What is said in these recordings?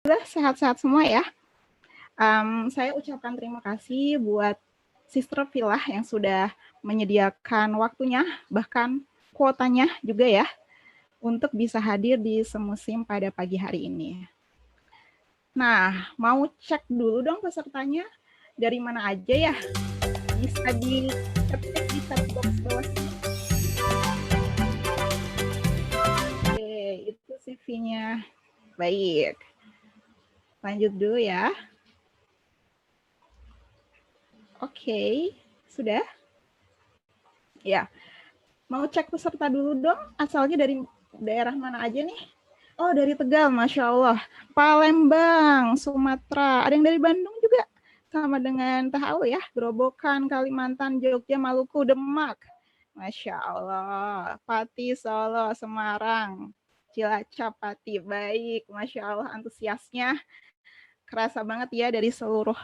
sehat-sehat semua ya. Saya ucapkan terima kasih buat Sister Villa yang sudah menyediakan waktunya, bahkan kuotanya juga ya, untuk bisa hadir di Semusim pada pagi hari ini. Nah, mau cek dulu dong pesertanya, dari mana aja ya? Bisa diketik di chat box bawah sini. Oke, itu CV-nya. Baik. Lanjut dulu ya. Oke, sudah? Ya, mau cek peserta dulu dong, asalnya dari daerah mana aja nih? Oh, dari Tegal, Masya Allah. Palembang, Sumatera. Ada yang dari Bandung juga? Sama dengan tahu ya, Gerobokan, Kalimantan, Jogja, Maluku, Demak. Masya Allah. Pati, Solo, Semarang, Cilacap, Pati. Baik, Masya Allah antusiasnya. Kerasa banget ya dari seluruh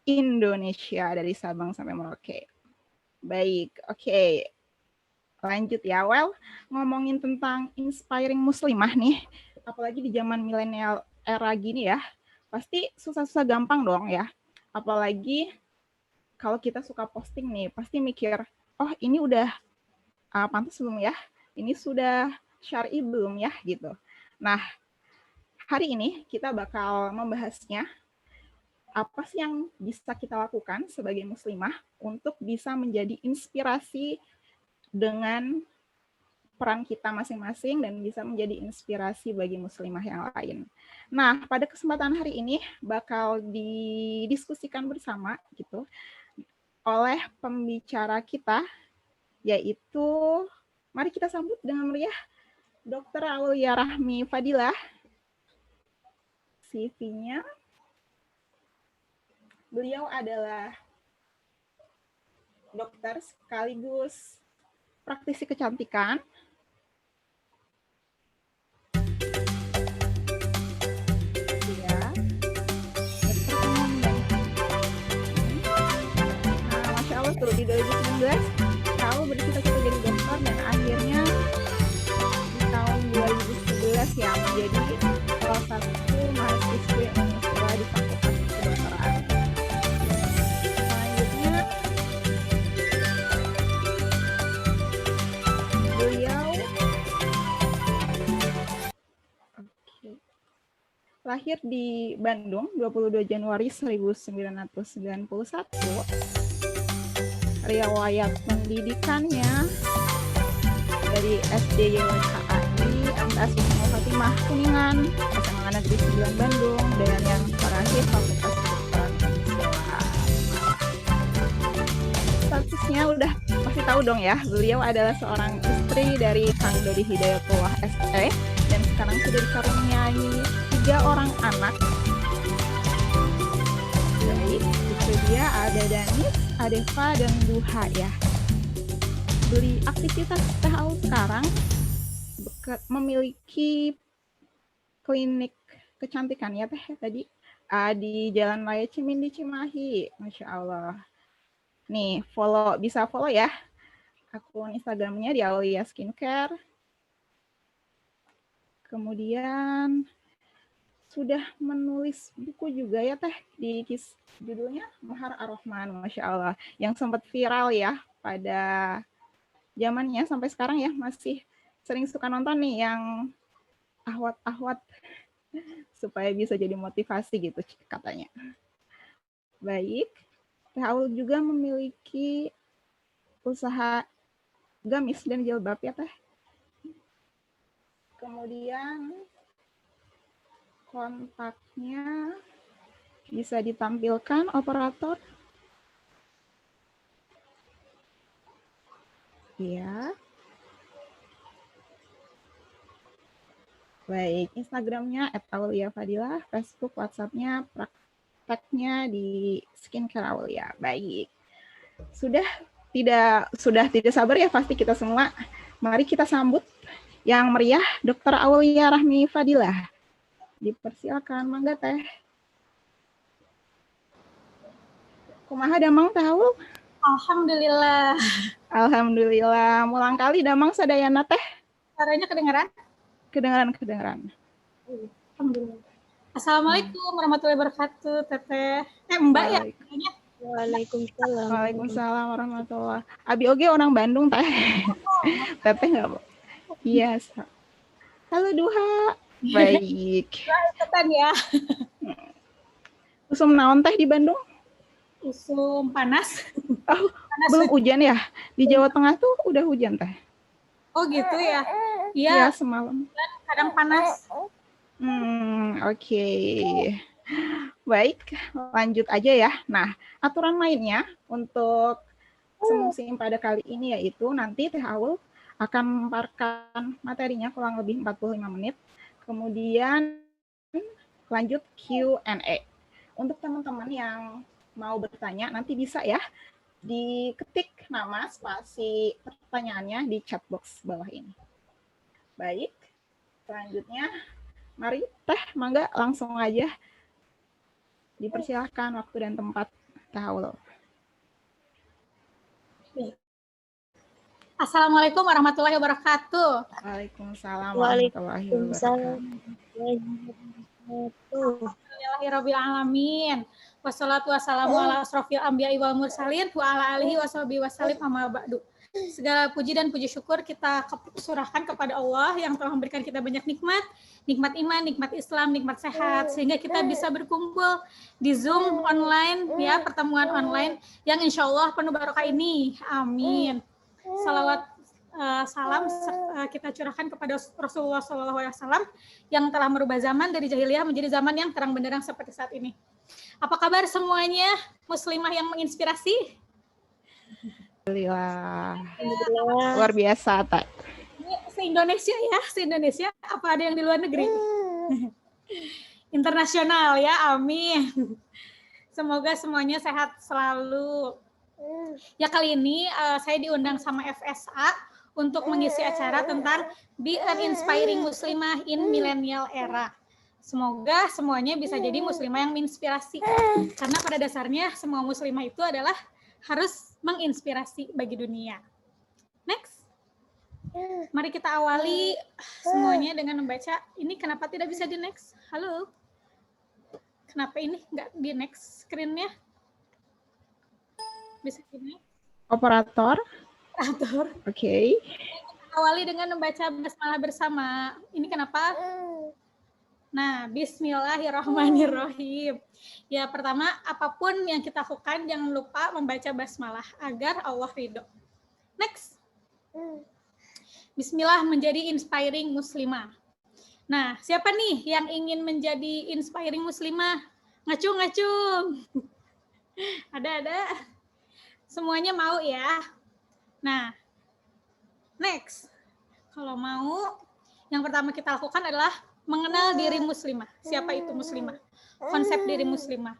Indonesia, dari Sabang sampai Merauke. Baik, oke. Lanjut ya, ngomongin tentang inspiring muslimah nih, apalagi di zaman milenial era gini ya, pasti susah-susah gampang dong ya. Apalagi kalau kita suka posting nih, pasti mikir, oh ini udah pantas belum ya? Ini sudah syar'i belum ya? Gitu. Nah, hari ini kita bakal membahasnya, apa sih yang bisa kita lakukan sebagai muslimah untuk bisa menjadi inspirasi dengan peran kita masing-masing dan bisa menjadi inspirasi bagi muslimah yang lain. Nah, pada kesempatan hari ini bakal didiskusikan bersama gitu oleh pembicara kita, yaitu mari kita sambut dengan meriah Dr. Aulia Rahmi Fadilah. CV-nya, beliau adalah dokter sekaligus praktisi kecantikan. Tuh di 2019 tahu bercita-cita jadi dokter dan akhirnya di tahun 2011 ya menjadi salah satu mahasiswa Indonesia di Fakultas Kedokteran. Selanjutnya beliau lahir di Bandung 22 Januari 1991. Riwayat pendidikannya dari SD YWKAI, MTS Wisma Fatimah Kuningan, SMA Negeri 9 Bandung, dan yang terakhir Fakultas Kedokteran Indonesia. Statusnya udah pasti tahu dong ya, beliau adalah seorang istri dari Kang Dodi Hidayatullah SE, dan sekarang sudah dikaruniai 3 orang anak. Baik, itu dia ada Danis, Adeva, dan Duha ya. Beli aktivitas THU sekarang memiliki klinik kecantikan ya teh tadi di Jalan Raya Cimindi Cimahi, Masya Allah. Nih bisa follow ya akun Instagramnya di Aulia Skincare. Kemudian sudah menulis buku juga ya teh di judulnya Mahar Ar-Rahman, Masya Allah, yang sempat viral ya pada zamannya sampai sekarang ya, masih sering suka nonton nih yang ahwat-ahwat supaya bisa jadi motivasi gitu katanya. Baik, THU juga memiliki usaha gamis dan jilbab ya teh. Kemudian kontaknya bisa ditampilkan operator. Ya. Baik, Instagramnya @auliafadilah, Facebook, WhatsApp-nya, prakteknya di Skincare Aulia. Baik. Sudah tidak sabar ya pasti kita semua. Mari kita sambut yang meriah Dr. Aulia Rahmi Fadilah. Dipersilakan, mangga teh. Kumaha damang tahu? Alhamdulillah. Alhamdulillah. Mulang kali damang sadayana teh. Suaranya kedengaran? Kedengaran. Alhamdulillah. Assalamualaikum warahmatullahi wabarakatuh, Teteh. Mbak ya? Waalaikumsalam. Waalaikumsalam warahmatullahi. Abi oge orang Bandung teh. Teteh nggak, Bu? Iya. Halo Duha. Baik. Ikutan ya. Usum naon teh di Bandung? Usum panas. Oh, belum hujan ya? Di Jawa Tengah tuh udah hujan teh. Oh gitu ya? Iya, Iya, semalam. kadang panas. Oke. Baik, lanjut aja ya. Nah, aturan mainnya untuk semusim pada kali ini yaitu nanti Teh Aul akan memaparkan materinya kurang lebih 45 menit. Kemudian lanjut Q&A. Untuk teman-teman yang mau bertanya nanti bisa ya diketik nama spasi pertanyaannya di chat box bawah ini. Baik, selanjutnya mari Teh, mangga langsung aja dipersilahkan waktu dan tempat Teh Aul. Assalamualaikum warahmatullahi wabarakatuh. Waalaikumsalam warahmatullahi wabarakatuh. Alhamdulillahirabbil alamin. Wassalatu wassalamu ala asrofil anbiya'i wal mursalin wa ala alihi washabihi wasallim amma ba'du. Segala puji dan puji syukur kita surahkan kepada Allah yang telah memberikan kita banyak nikmat, nikmat iman, nikmat Islam, nikmat sehat, sehingga kita bisa berkumpul di Zoom online, ya, pertemuan online yang insya Allah penuh barokah ini. Amin. Salawat salam kita curahkan kepada Rasulullah SAW yang telah merubah zaman dari jahiliyah menjadi zaman yang terang benderang seperti saat ini. Apa kabar semuanya muslimah yang menginspirasi? Alhamdulillah. Luar biasa, Tak. Ini se-Indonesia ya, se-Indonesia. Apa ada yang di luar negeri? Internasional ya, amin. Semoga semuanya sehat selalu. Ya kali ini saya diundang sama FSA untuk mengisi acara tentang Be an Inspiring Muslimah in Millennial Era. Semoga semuanya bisa jadi muslimah yang menginspirasi. Karena pada dasarnya semua muslimah itu adalah harus menginspirasi bagi dunia. Next. Mari kita awali semuanya dengan membaca. Ini kenapa tidak bisa di next? Halo? Kenapa ini nggak di next screen-nya? Bisa di next? Operator. Oke. Okay. Awali dengan membaca basmalah bersama. Ini kenapa? Nah, bismillahirrahmanirrahim. Ya, pertama, apapun yang kita lakukan, jangan lupa membaca basmalah agar Allah ridho. Next. Bismillah menjadi inspiring muslimah. Nah, siapa nih yang ingin menjadi inspiring muslimah? Ngacung-ngacung. Ada. Semuanya mau ya. Nah, next. Kalau mau, yang pertama kita lakukan adalah mengenal diri muslimah. Siapa itu muslimah? Konsep diri muslimah.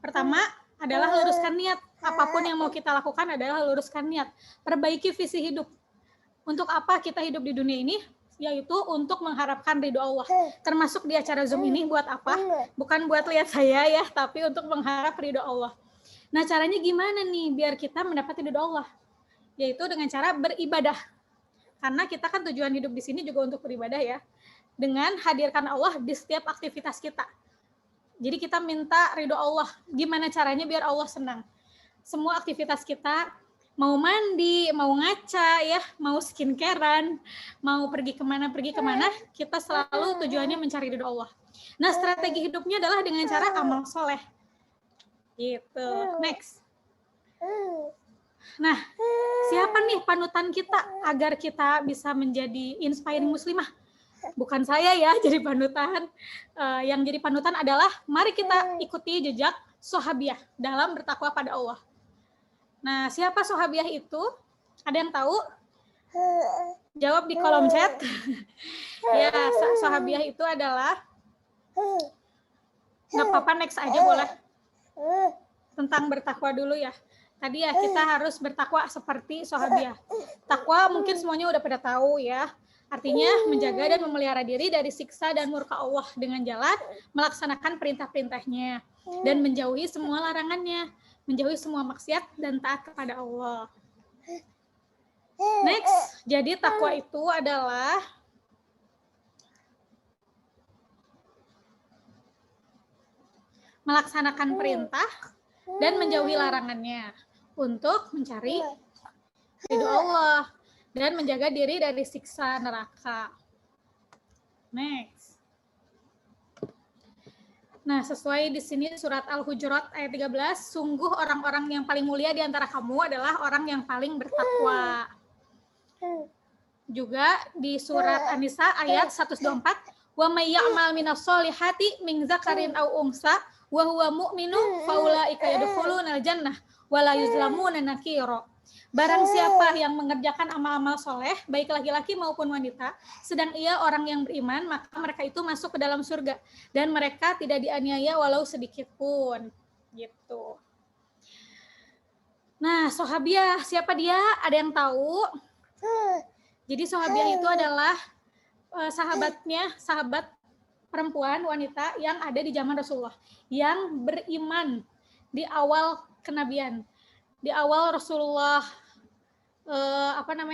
Pertama adalah luruskan niat. Apapun yang mau kita lakukan adalah luruskan niat. Perbaiki visi hidup. Untuk apa kita hidup di dunia ini? Yaitu untuk mengharapkan ridho Allah. Termasuk di acara Zoom ini buat apa? Bukan buat lihat saya ya, tapi untuk mengharap ridho Allah. Nah, caranya gimana nih biar kita mendapat ridho Allah? Yaitu dengan cara beribadah. Karena kita kan tujuan hidup di sini juga untuk beribadah ya. Dengan hadirkan Allah di setiap aktivitas kita. Jadi kita minta ridho Allah. Gimana caranya biar Allah senang? Semua aktivitas kita, mau mandi, mau ngaca, ya, mau skincarean, mau pergi kemana, kita selalu tujuannya mencari ridho Allah. Nah, strategi hidupnya adalah dengan cara amal soleh. Gitu. Next. Nah, siapa nih panutan kita agar kita bisa menjadi inspiring muslimah? Bukan saya ya jadi panutan. Yang jadi panutan adalah mari kita ikuti jejak sahabiah dalam bertakwa pada Allah. Nah, siapa sahabiah itu? Ada yang tahu? Jawab di kolom chat. Ya, sahabiah itu adalah, nggak apa-apa, next aja boleh. Tentang bertakwa dulu ya. Tadi ya kita harus bertakwa seperti sahabiah. Takwa mungkin semuanya udah pada tahu ya. Artinya menjaga dan memelihara diri dari siksa dan murka Allah dengan jalan melaksanakan perintah-perintahnya dan menjauhi semua larangannya, menjauhi semua maksiat dan taat kepada Allah. Next, jadi takwa itu adalah melaksanakan perintah dan menjauhi larangannya untuk mencari ridho Allah dan menjaga diri dari siksa neraka. Next. Nah, sesuai di sini surat Al-Hujurat ayat 13, sungguh orang-orang yang paling mulia di antara kamu adalah orang yang paling bertakwa. Juga di surat An-Nisa ayat 124, wa may ya'mal minas solihati min dzakarin aw unsa wa huwa mu'minun faulaika yadkhulunal jannah wa la yuzlamuna nakira. Barang siapa yang mengerjakan amal-amal soleh, baik laki-laki maupun wanita, sedang ia orang yang beriman, maka mereka itu masuk ke dalam surga. Dan mereka tidak dianiaya walau sedikit pun. Gitu. Nah, Sahabiah, siapa dia? Ada yang tahu? Jadi Sahabiah itu adalah sahabat perempuan, wanita yang ada di zaman Rasulullah. Yang beriman di awal kenabian. Di awal Rasulullah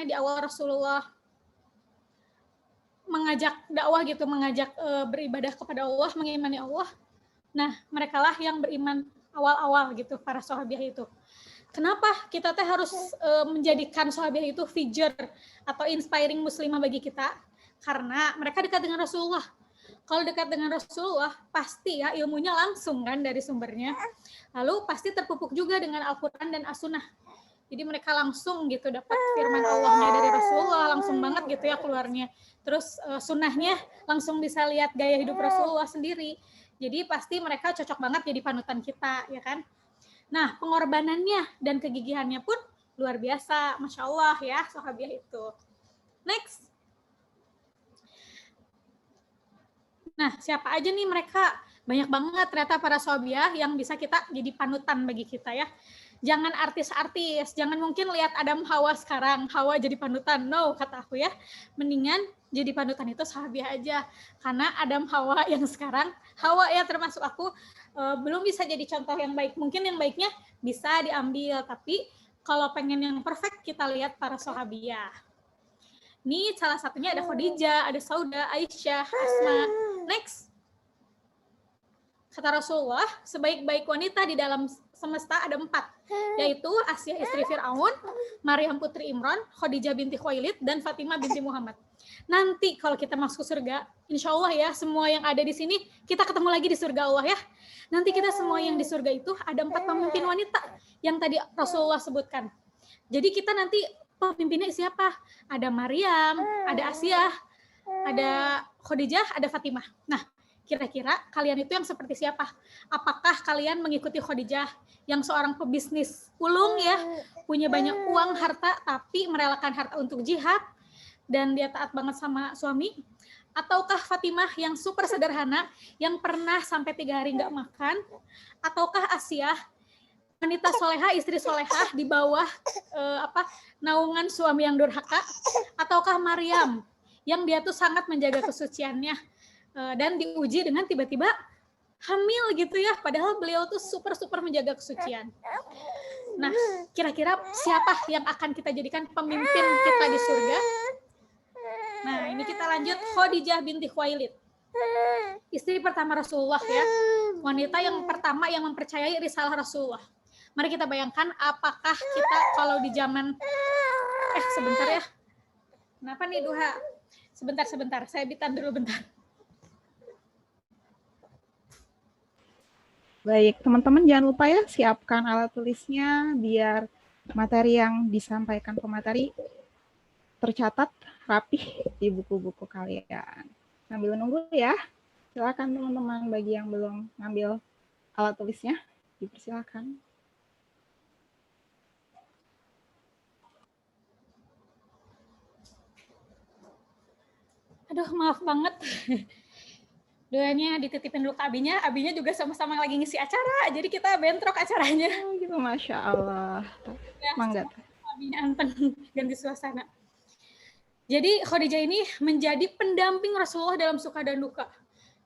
di awal Rasulullah mengajak dakwah gitu, mengajak beribadah kepada Allah, mengimani Allah. Nah, merekalah yang beriman awal-awal gitu, para sahabiah itu. Kenapa kita teh harus menjadikan sahabiah itu figure atau inspiring muslimah bagi kita? Karena mereka dekat dengan Rasulullah. Kalau dekat dengan Rasulullah, pasti ya ilmunya langsung kan dari sumbernya. Lalu pasti terpupuk juga dengan Al-Quran dan As-Sunnah. Jadi mereka langsung gitu dapat firman Allahnya dari Rasulullah, langsung banget gitu ya keluarnya. Terus sunnahnya langsung bisa lihat gaya hidup Rasulullah sendiri. Jadi pasti mereka cocok banget jadi panutan kita, ya kan? Nah, pengorbanannya dan kegigihannya pun luar biasa, Masya Allah ya, sahabiah itu. Next. Nah, siapa aja nih mereka? Banyak banget ternyata para sahabiah yang bisa kita jadi panutan bagi kita ya. Jangan artis-artis, jangan mungkin lihat Adam Hawa sekarang, Hawa jadi panutan. No, kata aku ya. Mendingan jadi panutan itu sahabiah aja. Karena Adam Hawa yang sekarang, Hawa ya termasuk aku, belum bisa jadi contoh yang baik. Mungkin yang baiknya bisa diambil, tapi kalau pengen yang perfect, kita lihat para sahabiah. Ini salah satunya ada Khadijah, ada Sauda, Aisyah, Asma. Next. Kata Rasulullah, sebaik-baik wanita di dalam semesta ada 4, yaitu Asia istri Fir'aun, Maryam putri Imran, Khadijah binti Khuwailid, dan Fatimah binti Muhammad. Nanti kalau kita masuk surga, insya Allah ya, semua yang ada di sini, kita ketemu lagi di surga Allah ya. Nanti kita semua yang di surga itu ada 4 pemimpin wanita yang tadi Rasulullah sebutkan. Jadi kita nanti pemimpinnya siapa? Ada Maryam, ada Asia, ada Khadijah, ada Fatimah. Nah, kira-kira kalian itu yang seperti siapa? Apakah kalian mengikuti Khadijah yang seorang pebisnis ulung ya, punya banyak uang, harta, tapi merelakan harta untuk jihad dan dia taat banget sama suami? Ataukah Fatimah yang super sederhana, yang pernah sampai 3 hari nggak makan? Ataukah Asia, wanita solehah, istri solehah di bawah naungan suami yang durhaka? Ataukah Maryam yang dia tuh sangat menjaga kesuciannya dan diuji dengan tiba-tiba hamil gitu ya, padahal beliau tuh super menjaga kesucian. Nah, kira-kira siapa yang akan kita jadikan pemimpin kita di surga? Nah, ini kita lanjut. Khadijah binti Khuwailid, istri pertama Rasulullah ya, wanita yang pertama yang mempercayai risalah Rasulullah. Mari kita bayangkan apakah kita kalau di zaman sebentar ya, kenapa nih Duha? Sebentar, saya bitan dulu bentar. Baik, teman-teman jangan lupa ya siapkan alat tulisnya biar materi yang disampaikan pemateri tercatat rapih di buku-buku kalian. Sambil menunggu ya, silakan teman-teman bagi yang belum ngambil alat tulisnya, dipersilakan. Aduh, maaf banget. Doanya dititipin dulu ke Abinya juga sama-sama lagi ngisi acara, jadi kita bentrok acaranya. Oh gitu, Masya Allah. Ya, Mangga. Abinya anteng, ganti suasana. Jadi Khadijah ini menjadi pendamping Rasulullah dalam suka dan duka.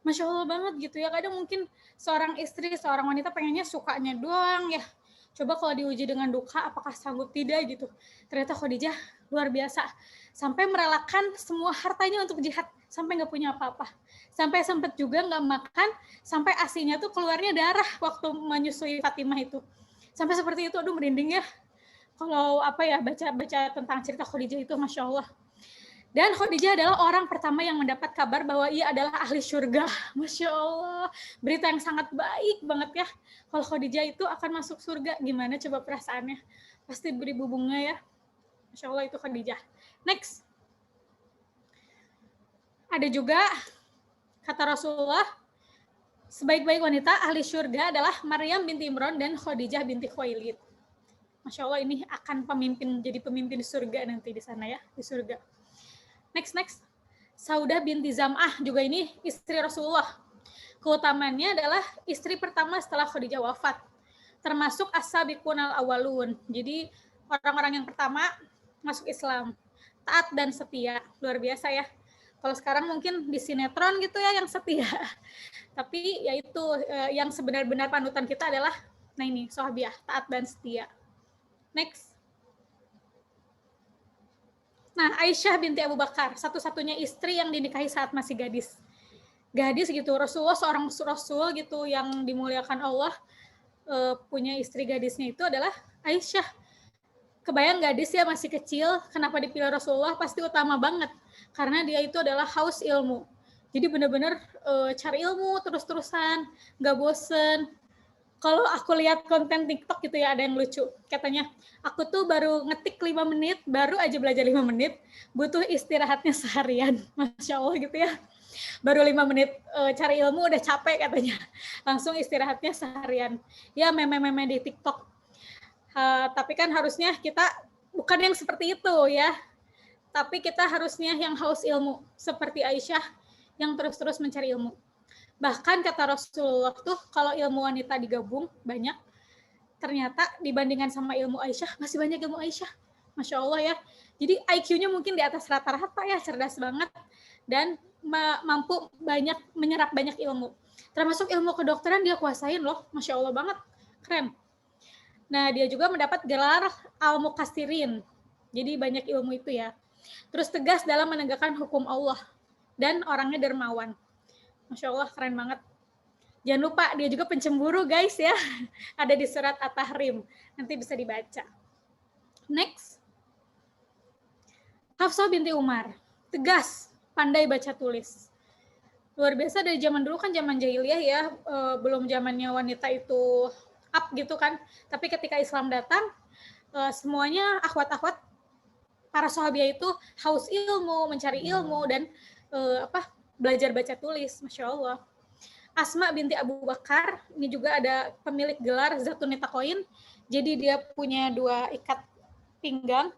Masya Allah banget gitu ya, kadang mungkin seorang istri, seorang wanita pengennya sukanya doang ya. Coba kalau diuji dengan duka, apakah sanggup tidak gitu. Ternyata Khadijah luar biasa. Sampai merelakan semua hartanya untuk jihad sampai nggak punya apa-apa. Sampai sempat juga nggak makan, sampai ASI-nya tuh keluarnya darah waktu menyusui Fatimah itu. Sampai seperti itu, aduh merinding ya. Kalau baca tentang cerita Khadijah itu, Masya Allah. Dan Khadijah adalah orang pertama yang mendapat kabar bahwa ia adalah ahli surga. Masya Allah, berita yang sangat baik banget ya. Kalau Khadijah itu akan masuk surga, gimana coba perasaannya? Pasti beribu bunga ya. Masya Allah, itu Khadijah. Next. Ada juga, kata Rasulullah, sebaik-baik wanita ahli surga adalah Maryam binti Imran dan Khadijah binti Khuwailid. Masya Allah, ini akan jadi pemimpin surga nanti di sana ya, di surga. Next. Saudah binti Zam'ah, juga ini istri Rasulullah. Keutamaannya adalah istri pertama setelah Khadijah wafat. Termasuk as-sabiqun al-awwalun. Jadi orang-orang yang pertama masuk Islam. Taat dan setia. Luar biasa ya. Kalau sekarang mungkin di sinetron gitu ya yang setia. Tapi yaitu yang sebenar-benar panutan kita adalah, nah ini, sahabiah, taat dan setia. Next. Nah, Aisyah binti Abu Bakar, satu-satunya istri yang dinikahi saat masih gadis. Gadis gitu, Rasulullah seorang Rasul gitu yang dimuliakan Allah, punya istri gadisnya itu adalah Aisyah. Kebayang gadis ya masih kecil, kenapa dipilih Rasulullah? Pasti utama banget, karena dia itu adalah haus ilmu. Jadi benar-benar cari ilmu terus-terusan, nggak bosen. Kalau aku lihat konten TikTok gitu ya, ada yang lucu. Katanya, aku tuh baru ngetik 5 menit, baru aja belajar 5 menit, butuh istirahatnya seharian. Masya Allah gitu ya. Baru 5 menit cari ilmu udah capek katanya. Langsung istirahatnya seharian. Ya meme-meme di TikTok. Tapi kan harusnya kita bukan yang seperti itu ya. Tapi kita harusnya yang haus ilmu. Seperti Aisyah yang terus-terus mencari ilmu. Bahkan kata Rasulullah tuh kalau ilmu wanita digabung banyak, ternyata dibandingkan sama ilmu Aisyah, masih banyak ilmu Aisyah. Masya Allah ya. Jadi IQ-nya mungkin di atas rata-rata ya, cerdas banget. Dan mampu menyerap banyak ilmu. Termasuk ilmu kedokteran dia kuasain loh. Masya Allah banget. Keren. Nah, dia juga mendapat gelar Al-Muqassirin. Jadi banyak ilmu itu ya. Terus tegas dalam menegakkan hukum Allah. Dan orangnya dermawan. Masya Allah, keren banget. Jangan lupa, dia juga pencemburu, guys ya. Ada di surat At-Tahrim. Nanti bisa dibaca. Next. Hafsah binti Umar. Tegas, pandai baca tulis. Luar biasa dari zaman dulu kan, zaman jahiliyah ya. Belum zamannya wanita itu up gitu kan. Tapi ketika Islam datang, semuanya akhwat-akhwat, para sahabiah itu haus ilmu, mencari ilmu, dan belajar baca tulis, Masya Allah. Asma binti Abu Bakar, ini juga ada pemilik gelar Zatun Nitaqoin, jadi dia punya 2 ikat pinggang.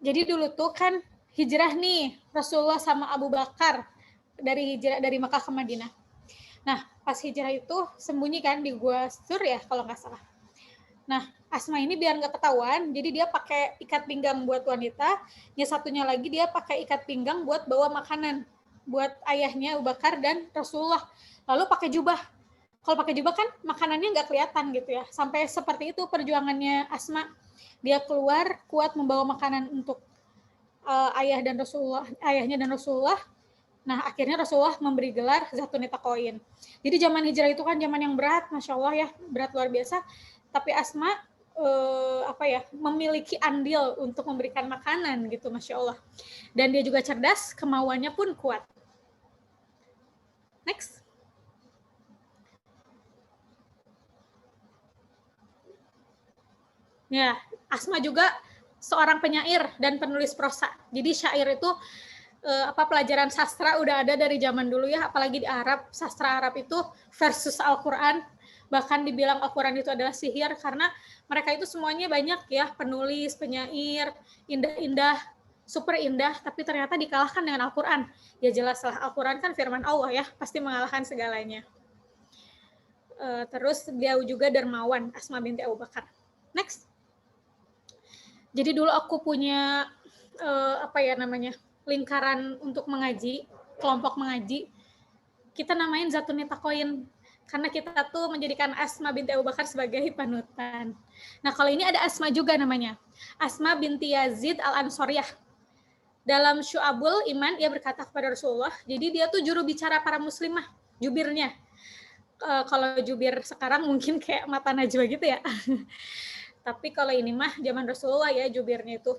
Jadi dulu tuh kan hijrah nih, Rasulullah sama Abu Bakar, dari Makkah ke Madinah. Nah, pas hijrah itu sembunyi kan di Gua Sur ya, kalau nggak salah. Nah, Asma ini biar nggak ketahuan, jadi dia pakai ikat pinggang buat wanita, yang satunya lagi dia pakai ikat pinggang buat bawa makanan buat ayahnya Abu Bakar dan Rasulullah. Lalu pakai jubah. Kalau pakai jubah kan makanannya nggak kelihatan gitu ya. Sampai seperti itu perjuangannya Asma. Dia keluar kuat membawa makanan untuk ayahnya dan Rasulullah. Nah, akhirnya Rasulullah memberi gelar Zatun Nitaqoin. Jadi zaman hijrah itu kan zaman yang berat, Masya Allah ya, berat luar biasa. Tapi Asma memiliki andil untuk memberikan makanan gitu, Masya Allah. Dan dia juga cerdas, kemauannya pun kuat. Next. Ya, Asma juga seorang penyair dan penulis prosa. Jadi syair itu pelajaran sastra udah ada dari zaman dulu ya, apalagi di Arab, sastra Arab itu versus Al-Quran. Bahkan dibilang Al-Quran itu adalah sihir karena mereka itu semuanya banyak ya, penulis, penyair, indah-indah, super indah, tapi ternyata dikalahkan dengan Al-Quran. Ya jelaslah, Al-Quran kan firman Allah ya, pasti mengalahkan segalanya. Terus dia juga dermawan, Asma binti Abu Bakar. Next. Jadi dulu aku punya lingkaran untuk mengaji, kelompok mengaji. Kita namain Zatun Nitaqoin karena kita tuh menjadikan Asma binti Abu Bakar sebagai panutan. Nah, kalau ini ada Asma juga namanya. Asma binti Yazid Al-Ansoriyah. dalam Syu'abul Iman ia berkata kepada Rasulullah, jadi dia tuh juru bicara para muslimah, jubirnya. Kalau jubir sekarang mungkin kayak mata najwa gitu ya. Tapi kalau ini mah zaman Rasulullah ya jubirnya itu.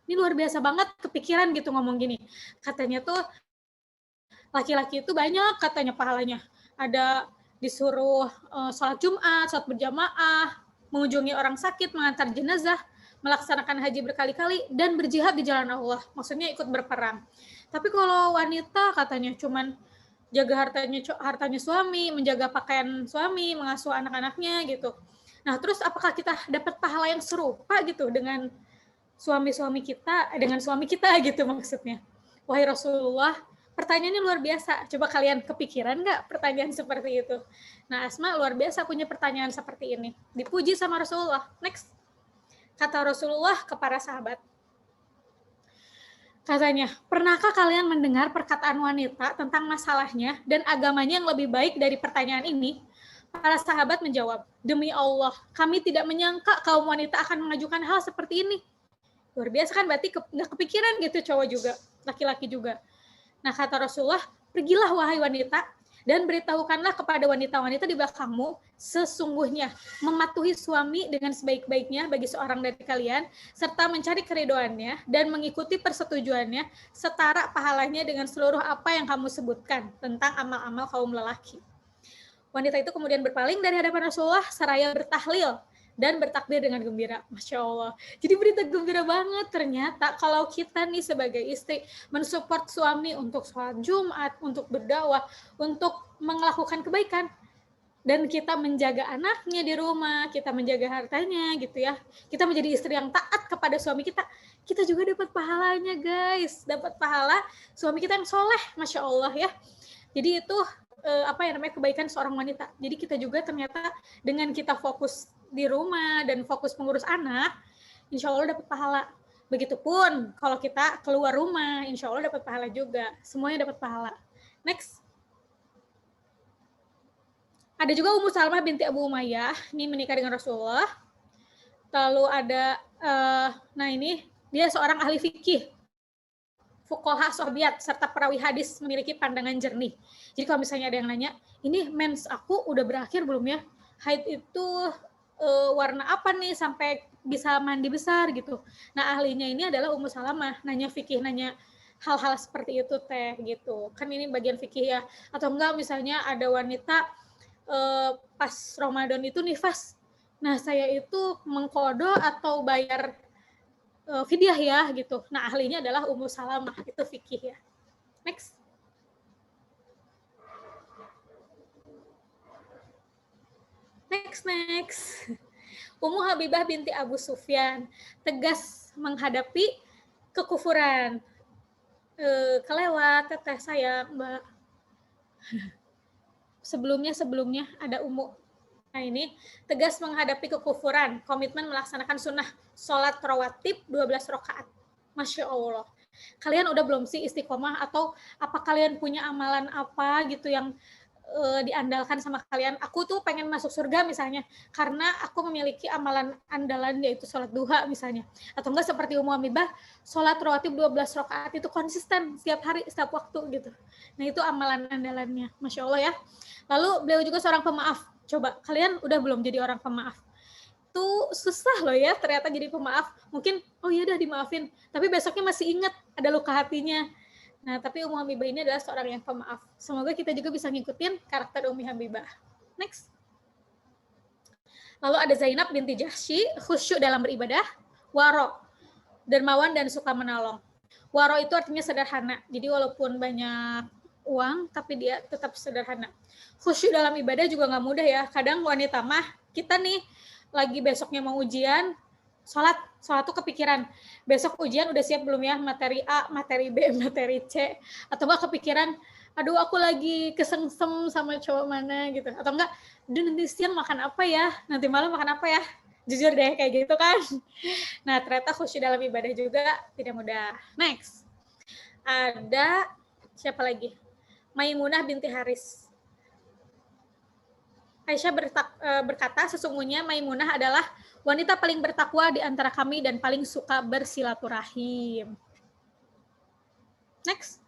Ini luar biasa banget kepikiran gitu ngomong gini. Katanya tuh laki-laki itu banyak katanya pahalanya. Ada disuruh sholat Jumat, sholat berjamaah, mengunjungi orang sakit, mengantar jenazah, melaksanakan haji berkali-kali, dan berjihad di jalan Allah. Maksudnya ikut berperang. Tapi kalau wanita katanya cuman jaga hartanya suami, menjaga pakaian suami, mengasuh anak-anaknya gitu. Nah, terus apakah kita dapat pahala yang serupa gitu dengan suami kita gitu maksudnya? Wahai Rasulullah, pertanyaannya luar biasa. Coba kalian kepikiran nggak pertanyaan seperti itu? Nah, Asma luar biasa punya pertanyaan seperti ini. Dipuji sama Rasulullah. Next. Kata Rasulullah kepada sahabat, katanya, pernahkah kalian mendengar perkataan wanita tentang masalahnya dan agamanya yang lebih baik dari pertanyaan ini? Para sahabat menjawab, demi Allah, kami tidak menyangka kaum wanita akan mengajukan hal seperti ini. Luar biasa kan, berarti nggak kepikiran gitu cowok juga, laki-laki juga. Nah, kata Rasulullah, pergilah wahai wanita, dan beritahukanlah kepada wanita-wanita di belakangmu, sesungguhnya mematuhi suami dengan sebaik-baiknya bagi seorang dari kalian, serta mencari keridoannya dan mengikuti persetujuannya, setara pahalanya dengan seluruh apa yang kamu sebutkan tentang amal-amal kaum lelaki. Wanita itu kemudian berpaling dari hadapan Rasulullah seraya bertahlil dan bertakbir dengan gembira. Masya Allah. Jadi berita gembira banget ternyata kalau kita nih sebagai istri mensupport suami untuk sholat Jumat, untuk berdakwah, untuk melakukan kebaikan. Dan kita menjaga anaknya di rumah, kita menjaga hartanya gitu ya. Kita menjadi istri yang taat kepada suami kita. Kita juga dapat pahalanya guys. Dapat pahala suami kita yang soleh. Masya Allah ya. Jadi itu kebaikan seorang wanita. Jadi kita juga ternyata dengan kita fokus di rumah dan fokus mengurus anak, insya Allah dapat pahala. Begitupun kalau kita keluar rumah, insya Allah dapat pahala juga. Semuanya dapat pahala. Next. Ada juga Ummu Salamah binti Abu Umayyah, ini menikah dengan Rasulullah. Lalu ada, ini dia seorang ahli fikih, fuqaha sahabiat, serta perawi hadis, memiliki pandangan jernih. Jadi kalau misalnya ada yang nanya, ini mens aku udah berakhir belum ya? Haid itu warna apa nih sampai bisa mandi besar gitu. Nah, ahlinya ini adalah Ummu Salamah, nanya fikih, nanya hal-hal seperti itu teh gitu. Kan ini bagian fikih ya. Atau enggak misalnya ada wanita pas Ramadan itu nifas. Nah, saya itu mengkodo atau bayar fidyah ya gitu. Nah, ahlinya adalah Ummu Salamah, itu fikih ya. Next. Next. Ummu Habibah binti Abu Sufyan tegas menghadapi kekufuran. Kelewat, teteh sayang, Mbak. Sebelumnya ada Ummu. Nah ini, tegas menghadapi kekufuran, komitmen melaksanakan sunnah, sholat rawatib 12 rakaat. Masya Allah. Kalian udah belum sih istiqomah, atau apa kalian punya amalan apa gitu yang diandalkan sama kalian? Aku tuh pengen masuk surga misalnya, karena aku memiliki amalan andalan yaitu sholat duha misalnya. Atau enggak seperti Ummu Habibah, sholat rawatib 12 rakaat itu konsisten setiap hari, setiap waktu gitu. Nah itu amalan andalannya, Masya Allah ya. Lalu beliau juga seorang pemaaf. Coba, kalian udah belum jadi orang pemaaf? Itu susah loh ya ternyata jadi pemaaf. Mungkin, oh iya dah dimaafin. Tapi besoknya masih ingat ada luka hatinya. Nah, tapi Ummu Habibah ini adalah seorang yang pemaaf. Semoga kita juga bisa ngikutin karakter Ummu Habibah. Next. Lalu ada Zainab binti Jahsy, khusyuk dalam beribadah, waro, dermawan dan suka menolong. Waro itu artinya sederhana. Jadi walaupun banyak uang, tapi dia tetap sederhana. Khusyuk dalam ibadah juga nggak mudah ya. Kadang wanita mah, kita nih lagi besoknya mau ujian, sholat tuh kepikiran, besok ujian udah siap belum ya, materi A, materi B, materi C, atau enggak kepikiran, aduh aku lagi kesengsem sama cowok mana gitu, atau enggak, aduh nanti siang makan apa ya, nanti malam makan apa ya, jujur deh kayak gitu kan. Nah ternyata khusyuk dalam ibadah juga tidak mudah. Next, ada siapa lagi? Maimunah binti Haris. Aisyah berkata, sesungguhnya Maimunah adalah wanita paling bertakwa di antara kami dan paling suka bersilaturahim. Next.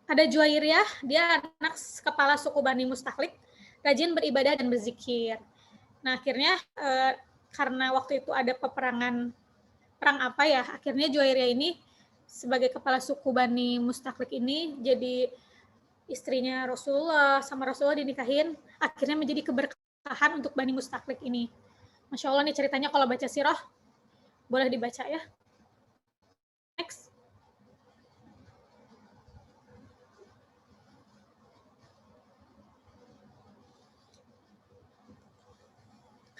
Ada Juwairiyah, dia anak kepala suku Bani Mustahlik, rajin beribadah dan berzikir. Nah, akhirnya karena waktu itu ada perang apa ya, akhirnya Juwairiyah ini sebagai kepala suku Bani Mustahlik ini jadi istrinya Rasulullah, sama Rasulullah dinikahin, akhirnya menjadi keberkahan untuk Bani Mustahlik ini. Masya Allah nih ceritanya, kalau baca sirah boleh dibaca ya. Next.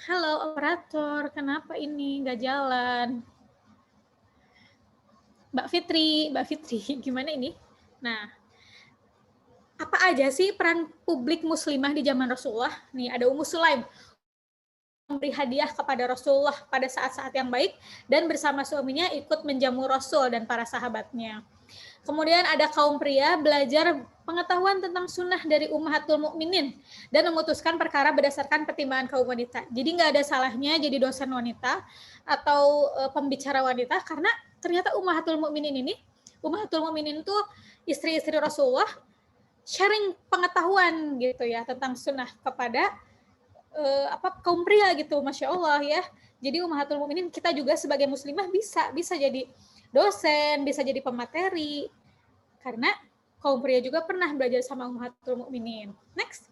Halo operator, kenapa ini nggak jalan? Mbak Fitri, gimana ini? Nah, apa aja sih peran publik muslimah di zaman Rasulullah? Nih, ada Ummu Sulaim, memberi hadiah kepada Rasulullah pada saat-saat yang baik, dan bersama suaminya ikut menjamu Rasul dan para sahabatnya. Kemudian ada kaum pria belajar pengetahuan tentang sunnah dari Ummahatul Mukminin dan memutuskan perkara berdasarkan pertimbangan kaum wanita. Jadi nggak ada salahnya jadi dosen wanita atau pembicara wanita, karena ternyata Ummahatul Mukminin itu istri-istri Rasulullah, sharing pengetahuan gitu ya tentang sunnah kepada kaum pria gitu, Masya Allah ya. Jadi Ummahatul Mukminin, kita juga sebagai muslimah bisa jadi dosen, bisa jadi pemateri, karena kaum pria juga pernah belajar sama Ummahatul Mukminin. Next.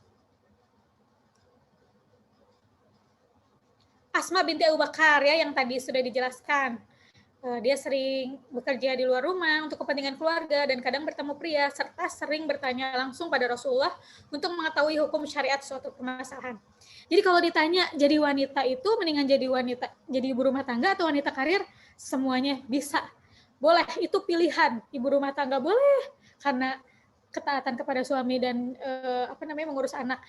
Asma binti Abu Bakar ya, yang tadi sudah dijelaskan. Dia sering bekerja di luar rumah untuk kepentingan keluarga dan kadang bertemu pria, serta sering bertanya langsung pada Rasulullah untuk mengetahui hukum syariat suatu permasalahan. Jadi kalau ditanya jadi wanita itu mendingan jadi ibu rumah tangga atau wanita karir, semuanya bisa. Boleh, itu pilihan. Ibu rumah tangga boleh karena ketaatan kepada suami dan mengurus anak.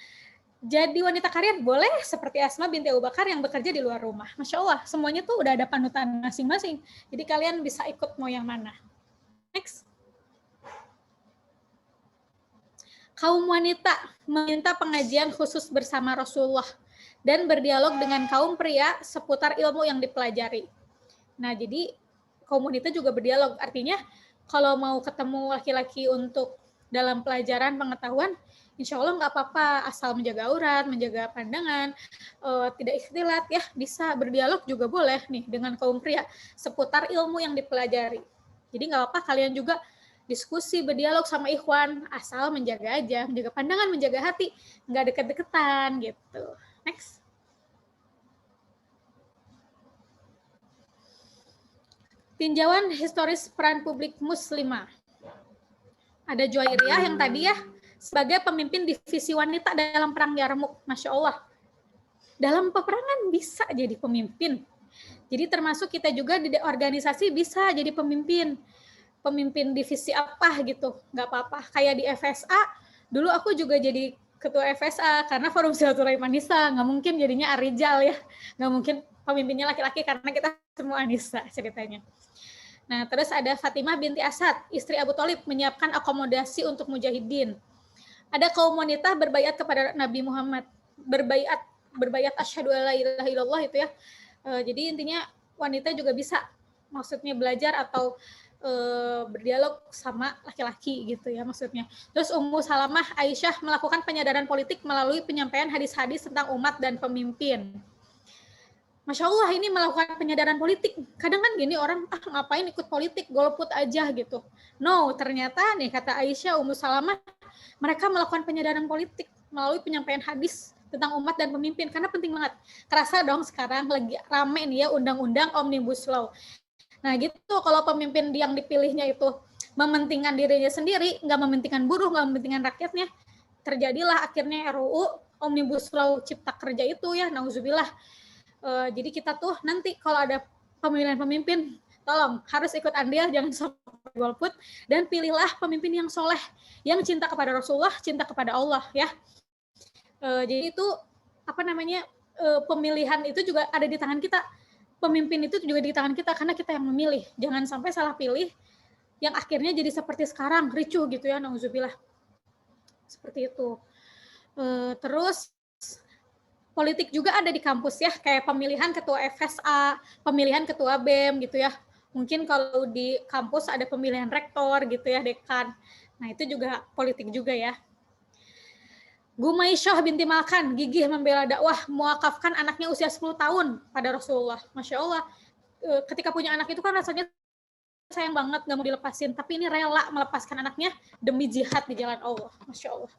Jadi wanita karir boleh seperti Asma binti Abu Bakar yang bekerja di luar rumah. Masya Allah, semuanya tuh udah ada panutan masing-masing. Jadi kalian bisa ikut mau yang mana. Next. Kaum wanita meminta pengajian khusus bersama Rasulullah dan berdialog dengan kaum pria seputar ilmu yang dipelajari. Nah, jadi kaum wanita juga berdialog. Artinya kalau mau ketemu laki-laki untuk dalam pelajaran pengetahuan, insya Allah nggak apa-apa, asal menjaga aurat, menjaga pandangan, tidak ikhtilat ya, bisa berdialog juga boleh nih dengan kaum pria seputar ilmu yang dipelajari. Jadi nggak apa-apa kalian juga diskusi, berdialog sama ikhwan, asal menjaga aja, menjaga pandangan, menjaga hati, nggak deket-deketan gitu. Next. Tinjauan historis peran publik muslimah. Ada Juwairiyah yang tadi ya, sebagai pemimpin divisi wanita dalam perang Yarmuk. Masya Allah. Dalam peperangan bisa jadi pemimpin. Jadi termasuk kita juga di organisasi bisa jadi pemimpin. Pemimpin divisi apa gitu, nggak apa-apa. Kayak di FSA, dulu aku juga jadi ketua FSA, karena Forum Silaturahim Anissa, nggak mungkin jadinya Arijal ya. Nggak mungkin pemimpinnya laki-laki, karena kita semua Anissa ceritanya. Nah, terus ada Fatimah binti Asad, istri Abu Thalib, menyiapkan akomodasi untuk mujahidin. Ada kaum wanita berbaiat kepada Nabi Muhammad, berbaiat asyhadu alla ilaha illallah itu ya. Jadi intinya wanita juga bisa, maksudnya belajar atau berdialog sama laki-laki gitu ya maksudnya. Terus Ummu Salamah Aisyah melakukan penyadaran politik melalui penyampaian hadis-hadis tentang umat dan pemimpin. Masya Allah, ini melakukan penyadaran politik. Kadang kan gini orang, ngapain ikut politik, golput aja gitu. No, ternyata nih kata Aisyah, Ummu Salamah, mereka melakukan penyadaran politik melalui penyampaian hadis tentang umat dan pemimpin, karena penting banget. Kerasa dong sekarang lagi rame nih ya undang-undang Omnibus Law. Nah gitu, kalau pemimpin yang dipilihnya itu mementingkan dirinya sendiri, nggak mementingkan buruh, nggak mementingkan rakyatnya, terjadilah akhirnya RUU Omnibus Law Cipta Kerja itu ya, nauzubillah. Jadi kita tuh nanti kalau ada pemilihan pemimpin, tolong harus ikut andil, jangan sampai golput, dan pilihlah pemimpin yang soleh, yang cinta kepada Rasulullah, cinta kepada Allah ya. Jadi itu pemilihan itu juga ada di tangan kita, pemimpin itu juga di tangan kita, karena kita yang memilih. Jangan sampai salah pilih, yang akhirnya jadi seperti sekarang, ricuh gitu ya, nauzubillah. Seperti itu. Terus politik juga ada di kampus ya, kayak pemilihan ketua FSA, pemilihan ketua BEM gitu ya. Mungkin kalau di kampus ada pemilihan rektor gitu ya, dekan. Nah, itu juga politik juga ya. Gumaisyah binti Malkan, gigih membela dakwah, muakafkan anaknya usia 10 tahun pada Rasulullah. Masya Allah, ketika punya anak itu kan rasanya sayang banget, gak mau dilepasin. Tapi ini rela melepaskan anaknya demi jihad di jalan Allah. Masya Allah.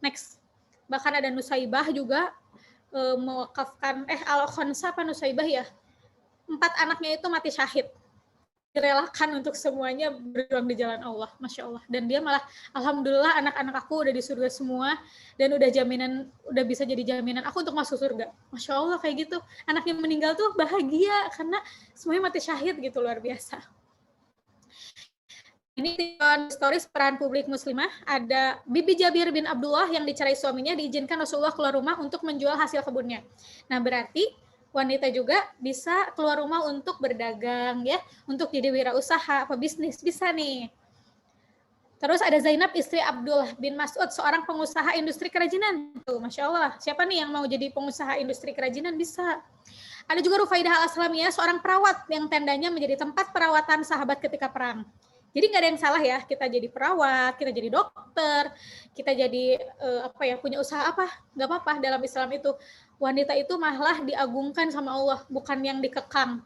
Next. Bahkan ada Nusaibah juga, mewakafkan, Al-Khonsa apa Nusaibah ya? 4 anaknya itu mati syahid. Direlakan untuk semuanya berjuang di jalan Allah, Masya Allah. Dan dia malah, alhamdulillah anak-anak aku udah di surga semua, dan udah bisa jadi jaminan aku untuk masuk surga. Masya Allah, kayak gitu. Anak yang meninggal tuh bahagia, karena semuanya mati syahid gitu, luar biasa. Ini stories peran publik muslimah, ada Bibi Jabir bin Abdullah yang dicerai suaminya, diizinkan Rasulullah keluar rumah untuk menjual hasil kebunnya. Nah, berarti wanita juga bisa keluar rumah untuk berdagang ya, untuk jadi wirausaha, pebisnis, bisa nih. Terus ada Zainab istri Abdullah bin Mas'ud, seorang pengusaha industri kerajinan. Tuh, Masya Allah, siapa nih yang mau jadi pengusaha industri kerajinan? Bisa. Ada juga Rufaidah al-Aslamiyah, seorang perawat yang tendanya menjadi tempat perawatan sahabat ketika perang. Jadi nggak ada yang salah ya, kita jadi perawat, kita jadi dokter, kita jadi punya usaha apa, nggak apa-apa dalam Islam itu. Wanita itu malah diagungkan sama Allah, bukan yang dikekang.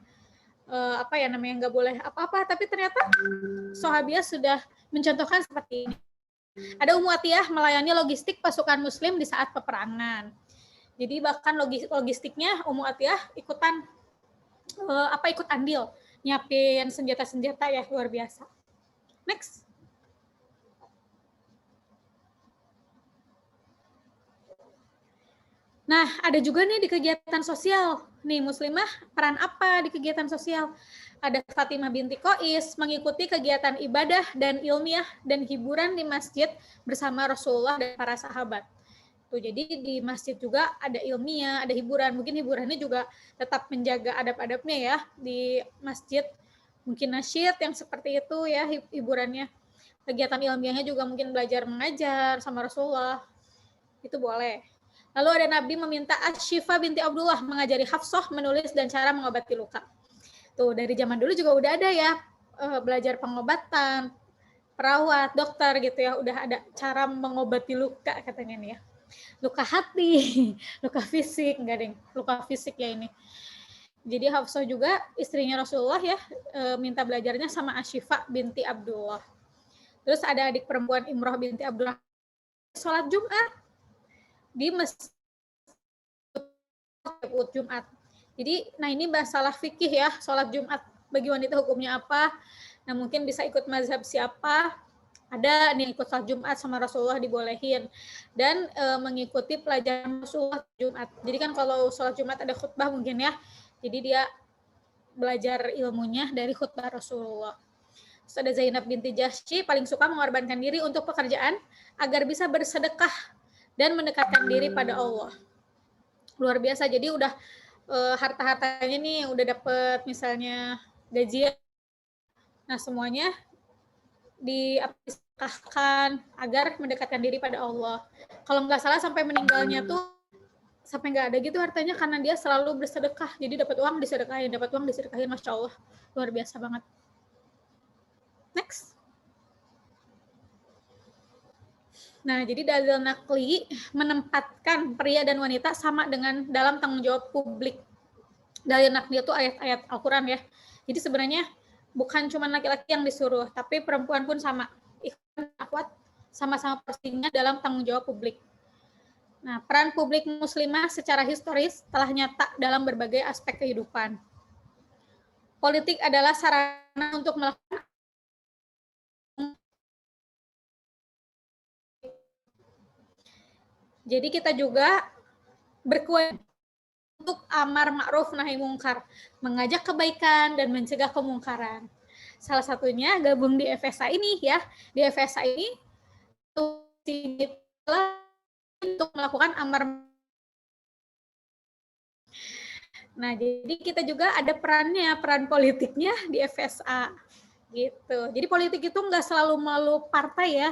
Nggak boleh apa-apa, tapi ternyata sahabiah sudah mencontohkan seperti ini. Ada Ummu Atiyah melayani logistik pasukan muslim di saat peperangan. Jadi bahkan logistiknya Ummu Atiyah ikut andil, nyiapin senjata-senjata ya, luar biasa. Next. Nah, ada juga nih di kegiatan sosial. Nih, muslimah peran apa di kegiatan sosial? Ada Fatimah binti Qais mengikuti kegiatan ibadah dan ilmiah dan hiburan di masjid bersama Rasulullah dan para sahabat. Tuh, jadi di masjid juga ada ilmiah, ada hiburan. Mungkin hiburannya juga tetap menjaga adab-adabnya ya di masjid. Mungkin nasyid yang seperti itu ya hiburannya. Kegiatan ilmiahnya juga mungkin belajar mengajar sama Rasulullah. Itu boleh. Lalu ada Nabi meminta Asy-Syifa binti Abdullah mengajari Hafsah menulis dan cara mengobati luka. Tuh, dari zaman dulu juga udah ada ya, belajar pengobatan, perawat, dokter gitu ya, udah ada cara mengobati luka katanya nih ya. Luka hati, luka fisik, enggak deng, luka fisik ya ini. Jadi Hafsah juga istrinya Rasulullah ya, minta belajarnya sama Asy-Syifa binti Abdullah. Terus ada adik perempuan Imrah binti Abdullah sholat Jumat di masjid Jumat. Jadi, nah ini masalah fikih ya, sholat Jumat bagi wanita hukumnya apa? Nah mungkin bisa ikut mazhab siapa? Ada nih ikut sholat Jumat sama Rasulullah dibolehin, dan mengikuti pelajaran Rasulullah Jumat. Jadi kan kalau sholat Jumat ada khutbah mungkin ya, jadi dia belajar ilmunya dari khutbah Rasulullah. Terus ada Zainab binti Jahsy, paling suka mengorbankan diri untuk pekerjaan agar bisa bersedekah dan mendekatkan diri pada Allah. Luar biasa, jadi udah harta-hartanya nih udah dapet misalnya gajian. Nah semuanya diaplikasikan agar mendekatkan diri pada Allah. Kalau nggak salah sampai meninggalnya tuh sampai nggak ada gitu hartanya karena dia selalu bersedekah. Jadi dapat uang disedekahin, Masya Allah. Luar biasa banget. Next. Nah, jadi dalil nakli menempatkan pria dan wanita sama dengan dalam tanggung jawab publik. Dalil nakli itu ayat-ayat Al-Quran ya. Jadi sebenarnya bukan cuma laki-laki yang disuruh, tapi perempuan pun sama. Ikhwan akhwat sama-sama porsinya dalam tanggung jawab publik. Nah, peran publik muslimah secara historis telah nyata dalam berbagai aspek kehidupan. Politik adalah sarana untuk melakukan jadi kita juga berkewajiban untuk amar ma'ruf nahi mungkar, mengajak kebaikan dan mencegah kemungkaran. Salah satunya gabung di FSA ini ya. Di FSA ini untuk melakukan amar. Nah, jadi kita juga ada perannya, peran politiknya di FSA gitu. Jadi politik itu nggak selalu melalui partai ya,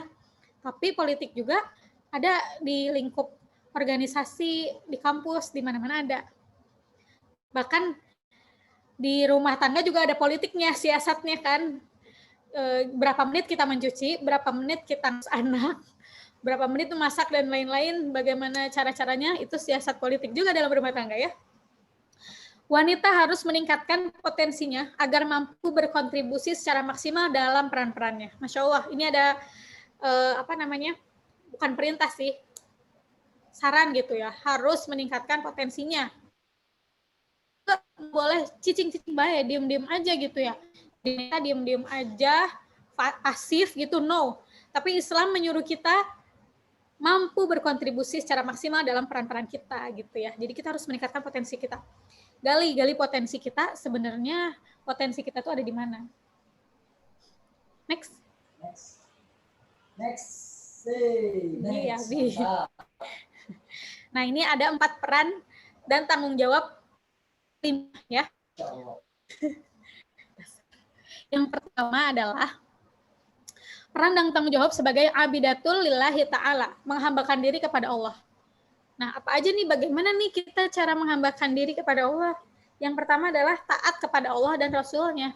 tapi politik juga ada di lingkup organisasi, di kampus, di mana-mana ada. Bahkan di rumah tangga juga ada politiknya, siasatnya kan. Berapa menit kita mencuci, berapa menit kita ngurus anak, berapa menit masak dan lain-lain, bagaimana cara-caranya, itu siasat politik juga dalam rumah tangga ya. Wanita harus meningkatkan potensinya agar mampu berkontribusi secara maksimal dalam peran-perannya. Masya Allah, ini ada bukan perintah sih, saran gitu ya, harus meningkatkan potensinya. Boleh cicing-cicing baik, diem-diem aja gitu ya. Kita diem-diem aja, pasif gitu, no. Tapi Islam menyuruh kita mampu berkontribusi secara maksimal dalam peran-peran kita gitu ya. Jadi kita harus meningkatkan potensi kita. Gali potensi kita, sebenarnya potensi kita tuh ada di mana. Next. Ya, nah, ini ada 4 peran dan tanggung jawab ya. Yang pertama adalah peran dan tanggung jawab sebagai abidatul lillahi ta'ala, menghambakan diri kepada Allah. Nah, apa aja nih, bagaimana nih kita cara menghambakan diri kepada Allah? Yang pertama adalah taat kepada Allah dan Rasulnya.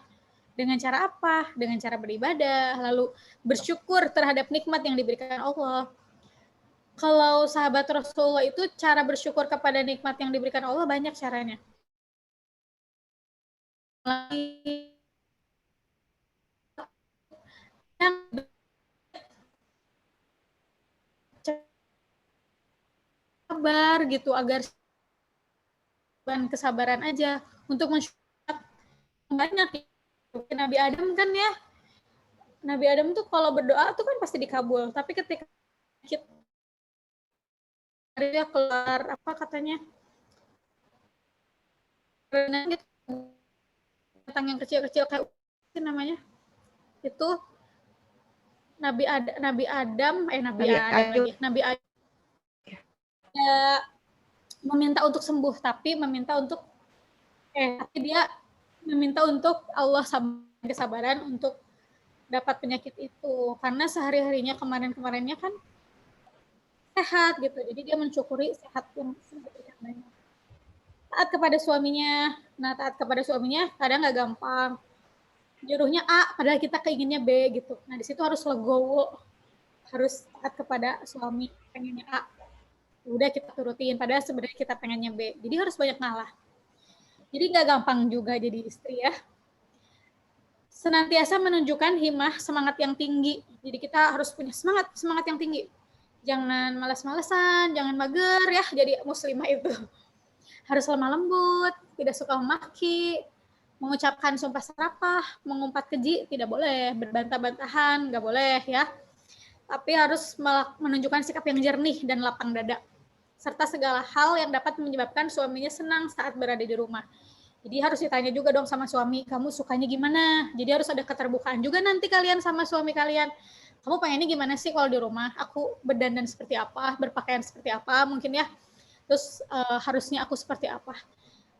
Dengan cara apa? Dengan cara beribadah, lalu bersyukur terhadap nikmat yang diberikan Allah. Kalau sahabat Rasulullah itu cara bersyukur kepada nikmat yang diberikan Allah banyak caranya. Yang sabar gitu, agar kesabaran aja untuk mensyukur banyak. Nabi Adam kan ya, Nabi Adam tuh kalau berdoa tuh kan pasti dikabul, tapi ketika dia keluar apa katanya, binatang yang kecil-kecil kayak namanya itu Nabi Adam ya, meminta untuk sembuh, tapi dia meminta untuk Allah kesabaran untuk dapat penyakit itu, karena sehari-harinya kemarinnya kan sehat gitu, jadi dia mensyukuri sehat yang banyak. Taat kepada suaminya, taat kepada suaminya kadang nggak gampang, nyuruhnya A padahal kita keinginnya B gitu. Nah, di situ harus legowo, harus taat kepada suami, pengennya A, udah kita turutin padahal sebenarnya kita pengennya B, jadi harus banyak ngalah. Jadi nggak gampang juga jadi istri ya. Senantiasa menunjukkan himmah, semangat yang tinggi. Jadi kita harus punya semangat yang tinggi. Jangan malas-malesan, jangan mager ya, jadi muslimah itu. Harus lemah lembut, tidak suka memaki, mengucapkan sumpah serapah, mengumpat keji, tidak boleh, berbantah-bantahan, nggak boleh ya. Tapi harus menunjukkan sikap yang jernih dan lapang dada, serta segala hal yang dapat menyebabkan suaminya senang saat berada di rumah. Jadi harus ditanya juga dong sama suami, kamu sukanya gimana? Jadi harus ada keterbukaan juga nanti kalian sama suami kalian. Kamu pengennya gimana sih kalau di rumah? Aku berdandan seperti apa? Berpakaian seperti apa? Mungkin ya. Terus harusnya aku seperti apa?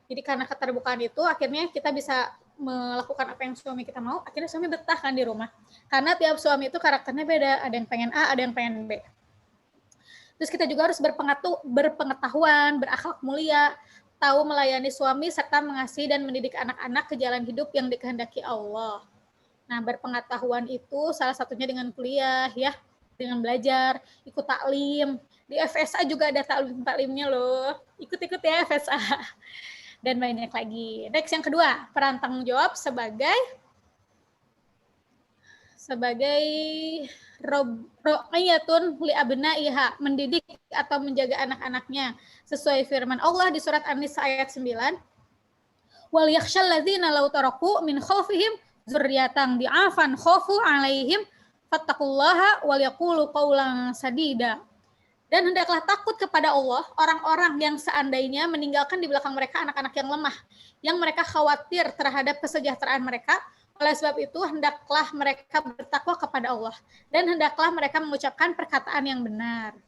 Jadi karena keterbukaan itu, akhirnya kita bisa melakukan apa yang suami kita mau, akhirnya suami betah kan di rumah. Karena tiap suami itu karakternya beda, ada yang pengen A, ada yang pengen B. Terus kita juga harus berpengetahuan, berakhlak mulia, tahu melayani suami, serta mengasihi dan mendidik anak-anak ke jalan hidup yang dikehendaki Allah. Nah, berpengetahuan itu salah satunya dengan kuliah ya, dengan belajar, ikut taklim. Di FSA juga ada taklimnya loh. Ikut-ikut ya FSA. Dan banyak lagi. Next, yang kedua, peran tanggung jawab sebagai ro'iyatun li abnaiha, mendidik atau menjaga anak-anaknya sesuai firman Allah di surat An-Nisa ayat 9. Wal yakhshal ladzina law taraku min khaufihim dzurriatan di'afan khaufu alaihim fattaqullaha wal yaqulu qaulan sadida. Dan hendaklah takut kepada Allah orang-orang yang seandainya meninggalkan di belakang mereka anak-anak yang lemah, yang mereka khawatir terhadap kesejahteraan mereka. Oleh sebab itu, hendaklah mereka bertakwa kepada Allah, dan hendaklah mereka mengucapkan perkataan yang benar.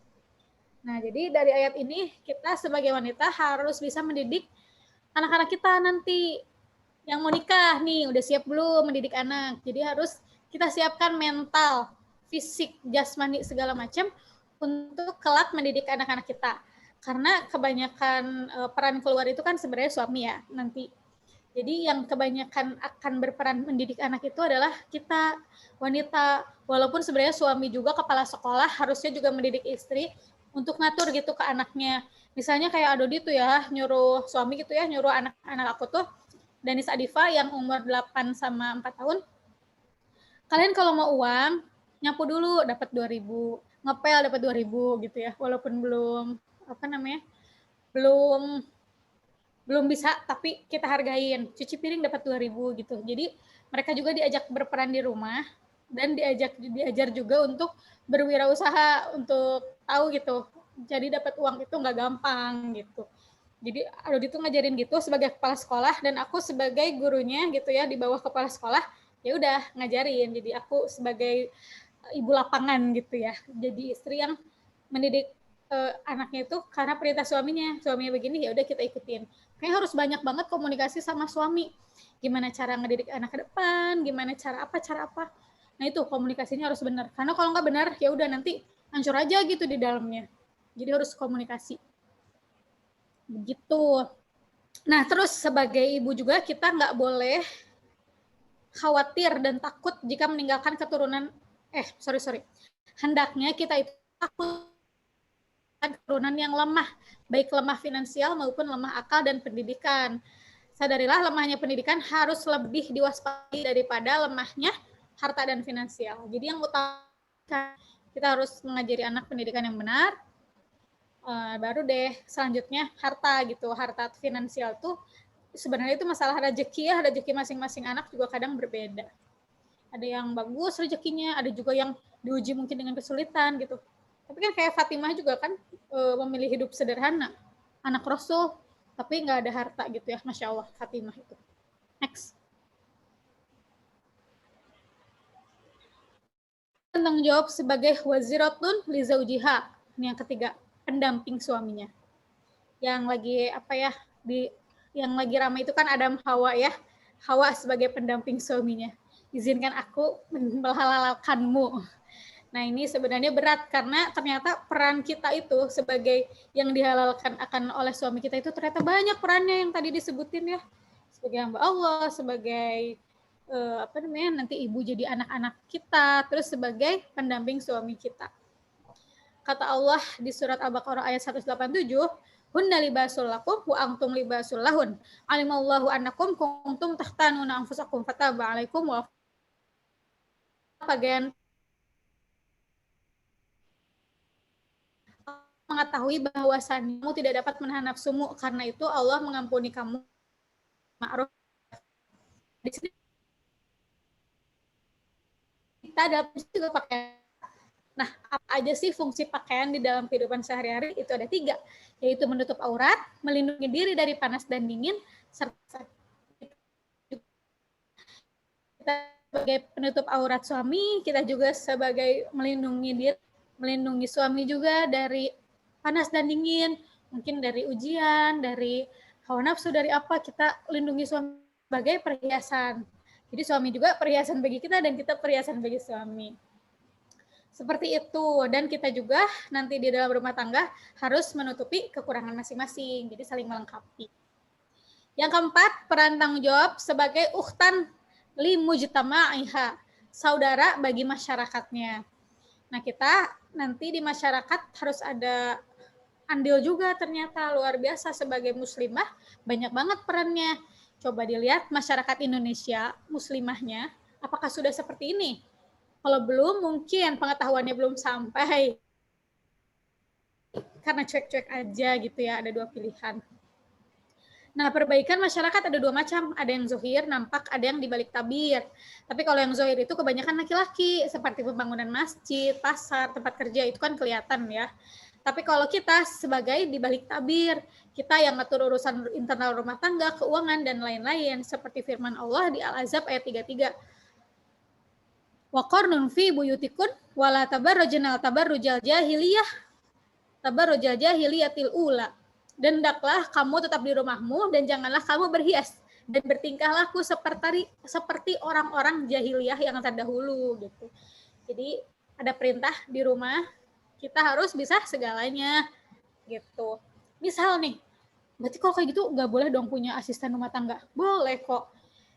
Nah, jadi dari ayat ini, kita sebagai wanita harus bisa mendidik anak-anak kita nanti. Yang mau nikah nih, udah siap belum mendidik anak? Jadi harus kita siapkan mental, fisik, jasmani, segala macam, untuk kelak mendidik anak-anak kita. Karena kebanyakan peran keluar itu kan sebenarnya suami ya nanti. Jadi yang kebanyakan akan berperan mendidik anak itu adalah kita wanita. Walaupun sebenarnya suami juga kepala sekolah harusnya juga mendidik istri untuk ngatur gitu ke anaknya. Misalnya kayak Adodi tuh ya nyuruh suami gitu ya nyuruh anak-anak aku tuh Danis Adifa yang umur 8 sama 4 tahun. Kalian kalau mau uang nyapu dulu dapat 2.000, ngepel dapat 2.000 gitu ya. Walaupun belum belum bisa tapi kita hargain, cuci piring dapat 2.000 gitu. Jadi mereka juga diajak berperan di rumah dan diajar juga untuk berwirausaha, untuk tahu gitu. Jadi dapat uang itu nggak gampang gitu. Jadi Adodi itu ngajarin gitu sebagai kepala sekolah dan aku sebagai gurunya gitu ya di bawah kepala sekolah ya udah ngajarin. Jadi aku sebagai ibu lapangan gitu ya. Jadi istri yang mendidik anaknya itu karena perintah suaminya begini ya udah kita ikutin. Kayaknya harus banyak banget komunikasi sama suami, gimana cara ngedidik anak ke depan, gimana cara apa. Nah itu komunikasinya harus benar, karena kalau nggak benar ya udah nanti hancur aja gitu di dalamnya. Jadi harus komunikasi begitu. Nah terus sebagai ibu juga kita nggak boleh khawatir dan takut jika meninggalkan keturunan hendaknya kita itu takut keturunan yang lemah, baik lemah finansial maupun lemah akal dan pendidikan. Sadarilah lemahnya pendidikan harus lebih diwaspadai daripada lemahnya harta dan finansial. Jadi yang utama kita harus mengajari anak pendidikan yang benar, baru deh selanjutnya harta gitu. Harta finansial tuh sebenarnya itu masalah rezeki ya, rezeki masing-masing anak juga kadang berbeda. Ada yang bagus rezekinya, ada juga yang diuji mungkin dengan kesulitan gitu. Tapi kan kayak Fatimah juga kan memilih hidup sederhana, anak Rasul, tapi nggak ada harta gitu ya, Masya Allah Fatimah itu. Next. Tentang jawab sebagai waziratun li zaujiha. Ini yang ketiga, pendamping suaminya. Yang lagi yang lagi ramai itu kan Adam Hawa ya. Hawa sebagai pendamping suaminya. Izinkan aku menghalalkanmu. Nah ini sebenarnya berat karena ternyata peran kita itu sebagai yang dihalalkan akan oleh suami kita itu ternyata banyak perannya yang tadi disebutin ya. Sebagai hamba Allah, sebagai nanti ibu jadi anak-anak kita, terus sebagai pendamping suami kita. Kata Allah di surat Al-Baqarah ayat 187, hunna libasul lakum wa antum libasul lahun. Alimallahu annakum kuntum tahtanuna anfusakum fataba alaikum wa bagian mengetahui bahwasannya kamu tidak dapat menahan nafsumu, karena itu Allah mengampuni kamu. Ma'ruf. Di sini kita dapat juga pakaian. Nah, apa aja sih fungsi pakaian di dalam kehidupan sehari-hari? Itu ada 3, yaitu menutup aurat, melindungi diri dari panas dan dingin, serta kita sebagai penutup aurat suami, kita juga sebagai melindungi suami juga dari panas dan dingin, mungkin dari ujian, dari hawa nafsu, dari apa, kita lindungi suami sebagai perhiasan. Jadi suami juga perhiasan bagi kita dan kita perhiasan bagi suami. Seperti itu. Dan kita juga nanti di dalam rumah tangga harus menutupi kekurangan masing-masing. Jadi saling melengkapi. Yang keempat, peran tanggung jawab sebagai ukhtan li mujtama'iha, saudara bagi masyarakatnya. Nah, kita nanti di masyarakat harus ada andil juga ternyata, luar biasa sebagai muslimah, banyak banget perannya. Coba dilihat masyarakat Indonesia, muslimahnya, apakah sudah seperti ini? Kalau belum, mungkin pengetahuannya belum sampai. Karena cuek-cuek aja gitu ya, ada 2 pilihan. Nah, perbaikan masyarakat ada 2 macam. Ada yang zohir, nampak, ada yang dibalik tabir. Tapi kalau yang zohir itu kebanyakan laki-laki, seperti pembangunan masjid, pasar, tempat kerja, itu kan kelihatan ya. Tapi kalau kita sebagai dibalik tabir, kita yang ngatur urusan internal rumah tangga, keuangan, dan lain-lain. Seperti firman Allah di Al-Ahzab ayat 33. Wa qarnun fi buyutikun wala tabarrujna tabarrujal jahiliyatil ula. Dan hendaklah kamu tetap di rumahmu dan janganlah kamu berhias dan bertingkah laku seperti orang-orang jahiliyah yang terdahulu gitu. Jadi ada perintah di rumah, kita harus bisa segalanya gitu. Misal nih, berarti kalau kayak gitu nggak boleh dong punya asisten rumah tangga? Boleh kok.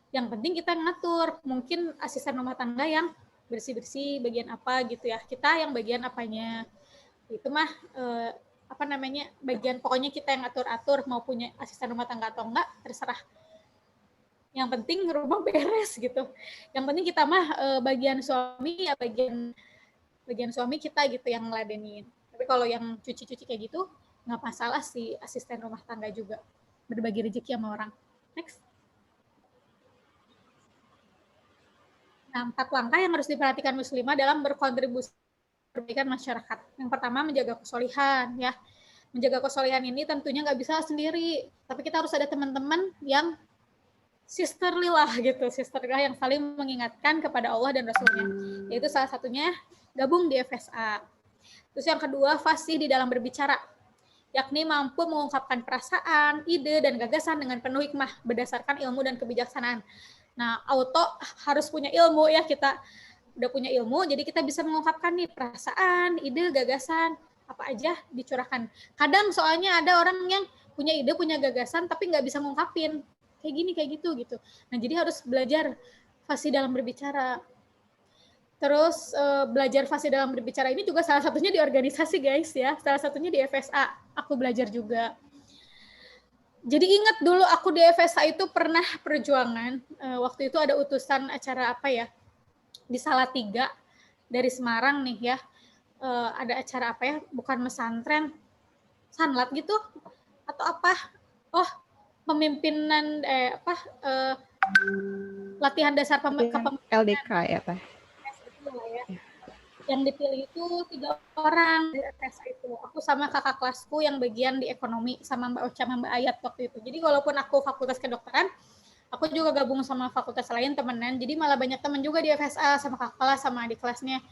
Yang penting kita ngatur, mungkin asisten rumah tangga yang bersih-bersih bagian apa gitu ya, kita yang bagian apanya. Itu mah bagian pokoknya kita yang atur-atur, mau punya asisten rumah tangga atau enggak terserah. Yang penting rumah beres gitu. Yang penting kita mah bagian suami ya bagian suami kita gitu yang ngeladenin. Tapi kalau yang cuci-cuci kayak gitu nggak masalah sih, asisten rumah tangga juga berbagi rezeki sama orang. Next. Nah, 4 langkah yang harus diperhatikan muslimah dalam berkontribusi perbaikan masyarakat. Yang pertama, menjaga kesolihan ya. Menjaga kesolihan ini tentunya nggak bisa sendiri, tapi kita harus ada teman-teman yang sisterly lah gitu, sisterly yang saling mengingatkan kepada Allah dan Rasulnya. Yaitu salah satunya gabung di FSA. Terus yang kedua, fasih di dalam berbicara, yakni mampu mengungkapkan perasaan, ide, dan gagasan dengan penuh hikmah berdasarkan ilmu dan kebijaksanaan. Nah, auto harus punya ilmu ya, kita udah punya ilmu, jadi kita bisa mengungkapkan nih perasaan, ide, gagasan, apa aja dicurahkan. Kadang soalnya ada orang yang punya ide, punya gagasan, tapi nggak bisa ngungkapin. Kayak gini, kayak gitu. Nah, jadi harus belajar fasih dalam berbicara. Terus belajar fasih dalam berbicara ini juga salah satunya di organisasi guys ya, salah satunya di FSA. Aku belajar juga. Jadi ingat dulu aku di FSA itu pernah perjuangan, waktu itu ada utusan acara apa ya, di Salatiga dari Semarang nih ya, ada acara apa ya, bukan mesantren, sanlat gitu, atau apa, oh pemimpinan, latihan dasar kepemimpinan. LDK ya Teh. Yang dipilih itu 3 orang di FSA itu. Aku sama kakak kelasku yang bagian di ekonomi, sama Mbak Ocha sama Mbak Ayat waktu itu. Jadi walaupun aku fakultas kedokteran, aku juga gabung sama fakultas lain temenan. Jadi malah banyak teman juga di FSA sama kakak kelas sama adik kelasnya.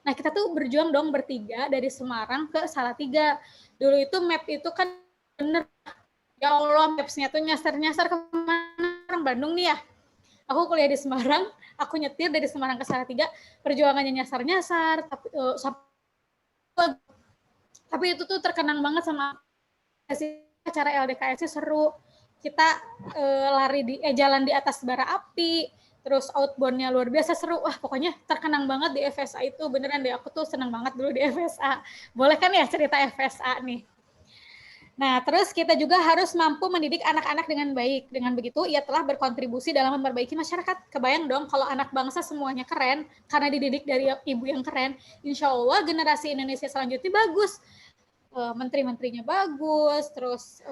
Nah kita tuh berjuang dong bertiga dari Semarang ke Salatiga. Dulu itu map itu kan bener. Ya Allah, maps-nya tuh nyasar-nyasar kemana, orang Bandung nih ya. Aku kuliah di Semarang, aku nyetir dari Semarang ke Salatiga, perjuangannya nyasar-nyasar, tapi itu tuh terkenang banget sama acara LDKS seru. Kita jalan di atas bara api, terus outbound-nya luar biasa seru. Wah, pokoknya terkenang banget di FSA itu. Beneran deh, aku tuh senang banget dulu di FSA. Boleh kan ya cerita FSA nih? Nah, terus kita juga harus mampu mendidik anak-anak dengan baik. Dengan begitu, ia telah berkontribusi dalam memperbaiki masyarakat. Kebayang dong kalau anak bangsa semuanya keren, karena dididik dari ibu yang keren. Insya Allah generasi Indonesia selanjutnya bagus. Menteri-menterinya bagus, terus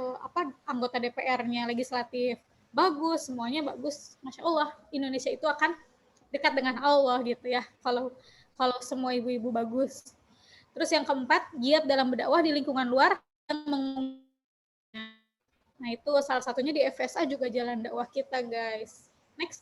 anggota DPR-nya, legislatif bagus, semuanya bagus. Masya Allah, Indonesia itu akan dekat dengan Allah gitu ya, kalau semua ibu-ibu bagus. Terus yang keempat, giat dalam berdakwah di lingkungan luar. Nah itu salah satunya di FSA juga jalan dakwah kita guys. Next.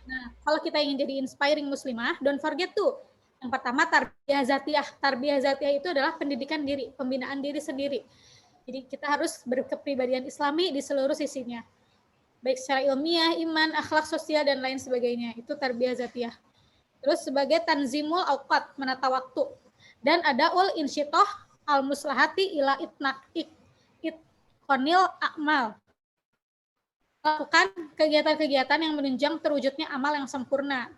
Nah kalau kita ingin jadi inspiring muslimah, don't forget tuh. Yang pertama tarbiyah zatiyah. Tarbiyah zatiyah itu adalah pendidikan diri, pembinaan diri sendiri. Jadi kita harus berkepribadian Islami di seluruh sisinya. Baik secara ilmiah, iman, akhlak sosial, dan lain sebagainya. Itu tarbiyah zatiyah. Terus sebagai tanzimul awqat, menata waktu. Dan ada ul insyitoh al-muslahati ila itqonil a'mal. Lakukan kegiatan-kegiatan yang menunjang terwujudnya amal yang sempurna.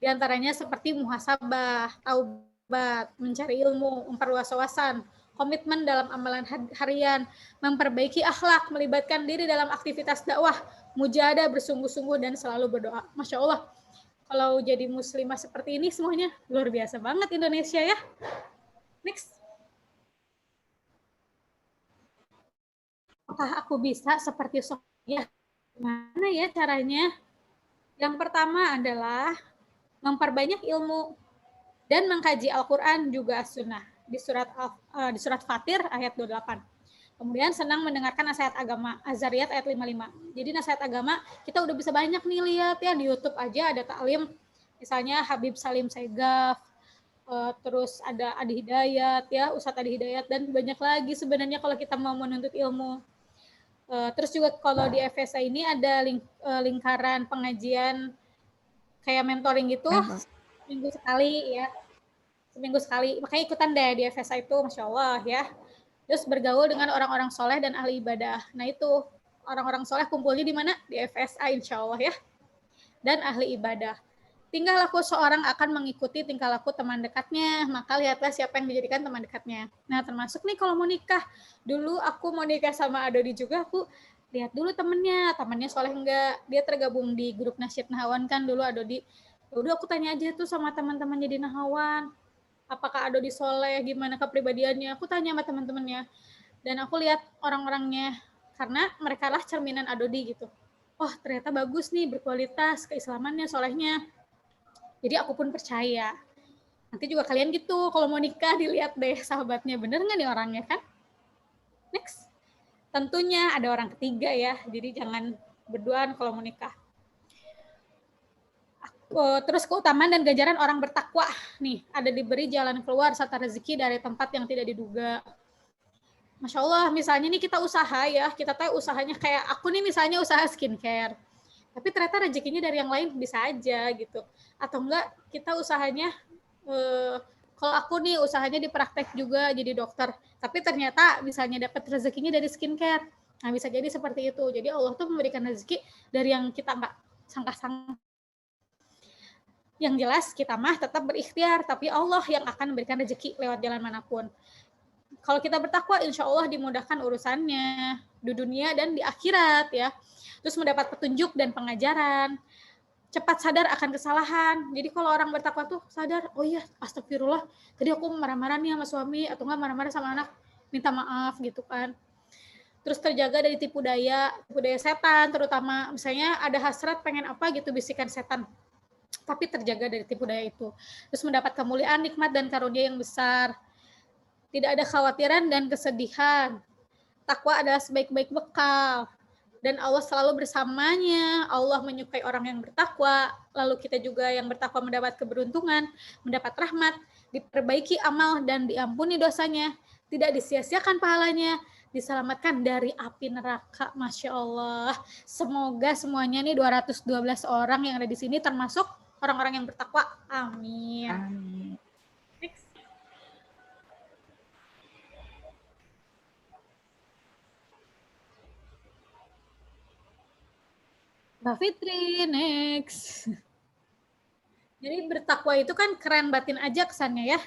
Di antaranya seperti muhasabah, taubat, mencari ilmu, memperluas wawasan, komitmen dalam amalan harian, memperbaiki akhlak, melibatkan diri dalam aktivitas dakwah, mujahadah, bersungguh-sungguh, dan selalu berdoa. Masya Allah. Kalau jadi muslimah seperti ini semuanya luar biasa banget Indonesia ya. Next. Apakah aku bisa seperti Sofia? Gimana ya caranya? Yang pertama adalah memperbanyak ilmu dan mengkaji Al-Quran juga As-Sunnah di surat Fatir ayat 28. Kemudian senang mendengarkan nasihat agama, Az-Zariyat ayat 55. Jadi nasihat agama kita udah bisa banyak nih lihat ya di YouTube aja ada taklim, misalnya Habib Salim Segaf, terus ada Adi Hidayat ya, Ustadz Adi Hidayat, dan banyak lagi sebenarnya kalau kita mau menuntut ilmu. Terus juga kalau di FSA ini ada lingkaran pengajian kayak mentoring gitu, minggu sekali ya. seminggu sekali. Makanya ikutan deh di FSA itu, Masya Allah ya. Terus bergaul dengan orang-orang soleh dan ahli ibadah. Nah itu, orang-orang soleh kumpulnya di mana? Di FSA insya Allah ya. Dan ahli ibadah. Tingkah laku seorang akan mengikuti tingkah laku teman dekatnya, maka lihatlah siapa yang dijadikan teman dekatnya. Nah termasuk nih kalau mau nikah, dulu aku mau nikah sama Adodi juga, aku lihat dulu temennya soleh enggak, dia tergabung di grup Nasyid Nahawan kan dulu Adodi. Udah aku tanya aja tuh sama teman-temannya di Nahawan, apakah Adodi soleh, gimana kepribadiannya, aku tanya sama teman-temannya, dan aku lihat orang-orangnya, karena mereka lah cerminan Adodi gitu. Oh ternyata bagus nih, berkualitas, keislamannya, solehnya. Jadi aku pun percaya. Nanti juga kalian gitu, kalau mau nikah dilihat deh sahabatnya, bener nggak nih orangnya kan? Next. Tentunya ada orang ketiga ya, jadi jangan berduaan kalau mau nikah. Terus keutamaan dan ganjaran orang bertakwa. Nih, ada diberi jalan keluar serta rezeki dari tempat yang tidak diduga. Masya Allah, misalnya nih kita usaha ya, kita tahu usahanya kayak aku nih misalnya usaha skincare. Tapi ternyata rezekinya dari yang lain bisa aja gitu. Atau enggak kita usahanya, kalau aku nih usahanya di praktek juga jadi dokter, tapi ternyata misalnya dapat rezekinya dari skincare. Nah bisa jadi seperti itu. Jadi Allah tuh memberikan rezeki dari yang kita nggak sangka-sangka. Yang jelas kita mah tetap berikhtiar, tapi Allah yang akan memberikan rezeki lewat jalan manapun. Kalau kita bertakwa, insya Allah dimudahkan urusannya di dunia dan di akhirat ya. Terus mendapat petunjuk dan pengajaran, cepat sadar akan kesalahan. Jadi kalau orang bertakwa tuh sadar, oh iya astagfirullah, tadi aku marah-marah nih sama suami atau enggak marah-marah sama anak, minta maaf gitu kan. Terus terjaga dari tipu daya setan, terutama misalnya ada hasrat pengen apa gitu, bisikan setan, tapi terjaga dari tipu daya itu. Terus mendapat kemuliaan, nikmat dan karunia yang besar. Tidak ada khawatiran dan kesedihan. Takwa adalah sebaik-baik bekal. Dan Allah selalu bersamanya. Allah menyukai orang yang bertakwa. Lalu kita juga yang bertakwa mendapat keberuntungan, mendapat rahmat, diperbaiki amal dan diampuni dosanya. Tidak disia-siakan pahalanya, diselamatkan dari api neraka. Masya Allah. Semoga semuanya nih 212 orang yang ada di sini termasuk orang-orang yang bertakwa. Amin. Amin. Next. Mbak Fitri, next. Jadi bertakwa itu kan keren batin aja kesannya ya.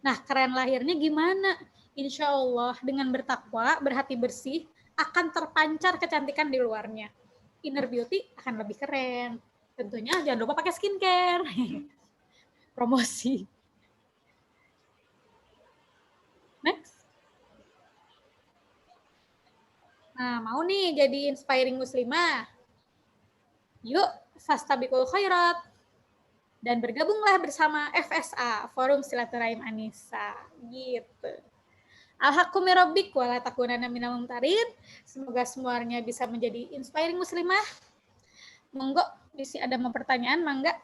Nah, keren lahirnya gimana? Insya Allah dengan bertakwa, berhati bersih, akan terpancar kecantikan di luarnya. Inner beauty akan lebih keren. Tentunya jangan lupa pakai skincare. Promosi. Next. Nah, mau nih jadi inspiring muslimah? Yuk, fastabiqul khairat. Dan bergabunglah bersama FSA, Forum Silaturahim Anissa. Gitu. Alhaqqu mirabbik wa la takunanna minal mumtarin. Semoga semuanya bisa menjadi inspiring muslimah. Monggo, bisa ada mau pertanyaan, Mangga?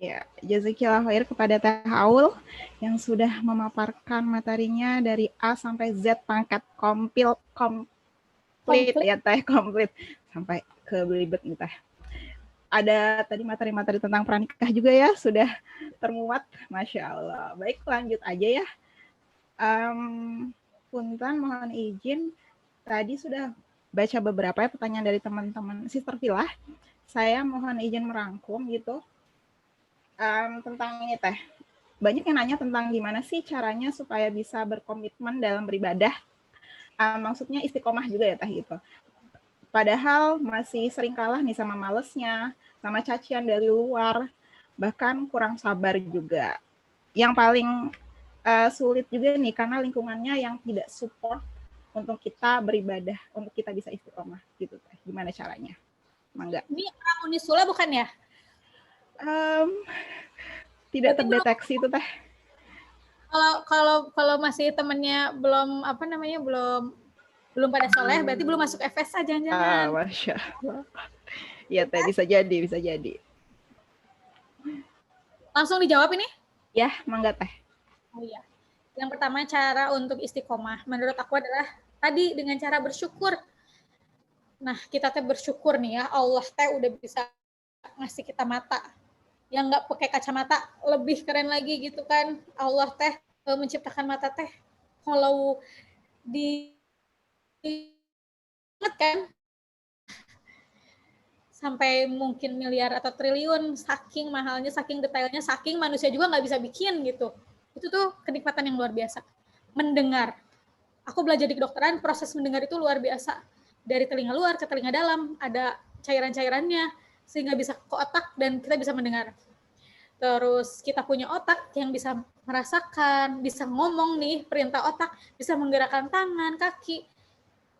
Ya, jazakillah khair kepada Teh Aul yang sudah memaparkan materinya dari A sampai Z pangkat komplit ya Teh, komplit sampai ke belibet nih Teh. Ada tadi materi-materi tentang pranikah juga ya, sudah termuat, Masya Allah. Baik, lanjut aja ya. Punten, mohon izin, tadi sudah baca beberapa ya pertanyaan dari teman-teman Sister Pilah. Saya mohon izin merangkum gitu. Tentang ini Teh. Banyak yang nanya tentang gimana sih caranya supaya bisa berkomitmen dalam beribadah. Maksudnya istiqomah juga ya Teh gitu. Padahal masih sering kalah nih sama malesnya, sama cacian dari luar, bahkan kurang sabar juga. Yang paling sulit juga nih karena lingkungannya yang tidak support untuk kita beribadah, untuk kita bisa istiqomah gitu Teh. Gimana caranya? Mangga. Ini orang Unisula bukan ya? Tidak terdeteksi itu Teh. Kalau masih temennya belum apa namanya belum pada soleh, berarti belum masuk FSA jangan-jangan. Masya Allah. Iya Teh, bisa jadi, bisa jadi. Langsung dijawab ini? Ya, Mangga Teh. Oh iya. Yang pertama cara untuk istiqomah menurut aku adalah tadi dengan cara bersyukur. Nah, kita teh bersyukur nih ya, Allah teh udah bisa ngasih kita mata. yang nggak pakai kacamata lebih keren lagi gitu kan. Allah teh menciptakan mata teh kalau di kan sampai mungkin miliar atau triliun, saking mahalnya, saking detailnya, saking manusia juga nggak bisa bikin gitu. Itu tuh kenikmatan yang luar biasa. Mendengar. Aku belajar di kedokteran, proses mendengar itu luar biasa. Dari telinga luar ke telinga dalam, ada cairan-cairannya, sehingga bisa ke otak dan kita bisa mendengar. Terus kita punya otak yang bisa merasakan, bisa ngomong nih, perintah otak, bisa menggerakkan tangan, kaki.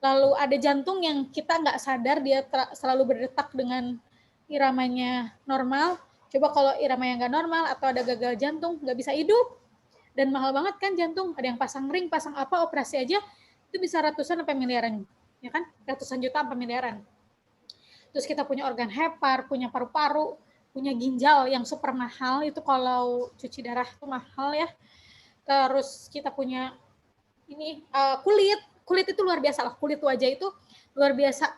Lalu ada jantung yang kita nggak sadar dia selalu berdetak dengan iramanya normal. Coba kalau iramanya nggak normal atau ada gagal jantung, nggak bisa hidup. Dan mahal banget kan jantung. Ada yang pasang ring, pasang apa, operasi aja, itu bisa ratusan sampai miliaran. Ya kan? Ratusan juta sampai miliaran. Terus kita punya organ hepar, punya paru-paru, punya ginjal yang super mahal. Itu kalau cuci darah itu mahal ya. Terus kita punya ini kulit itu luar biasa lah, kulit wajah itu luar biasa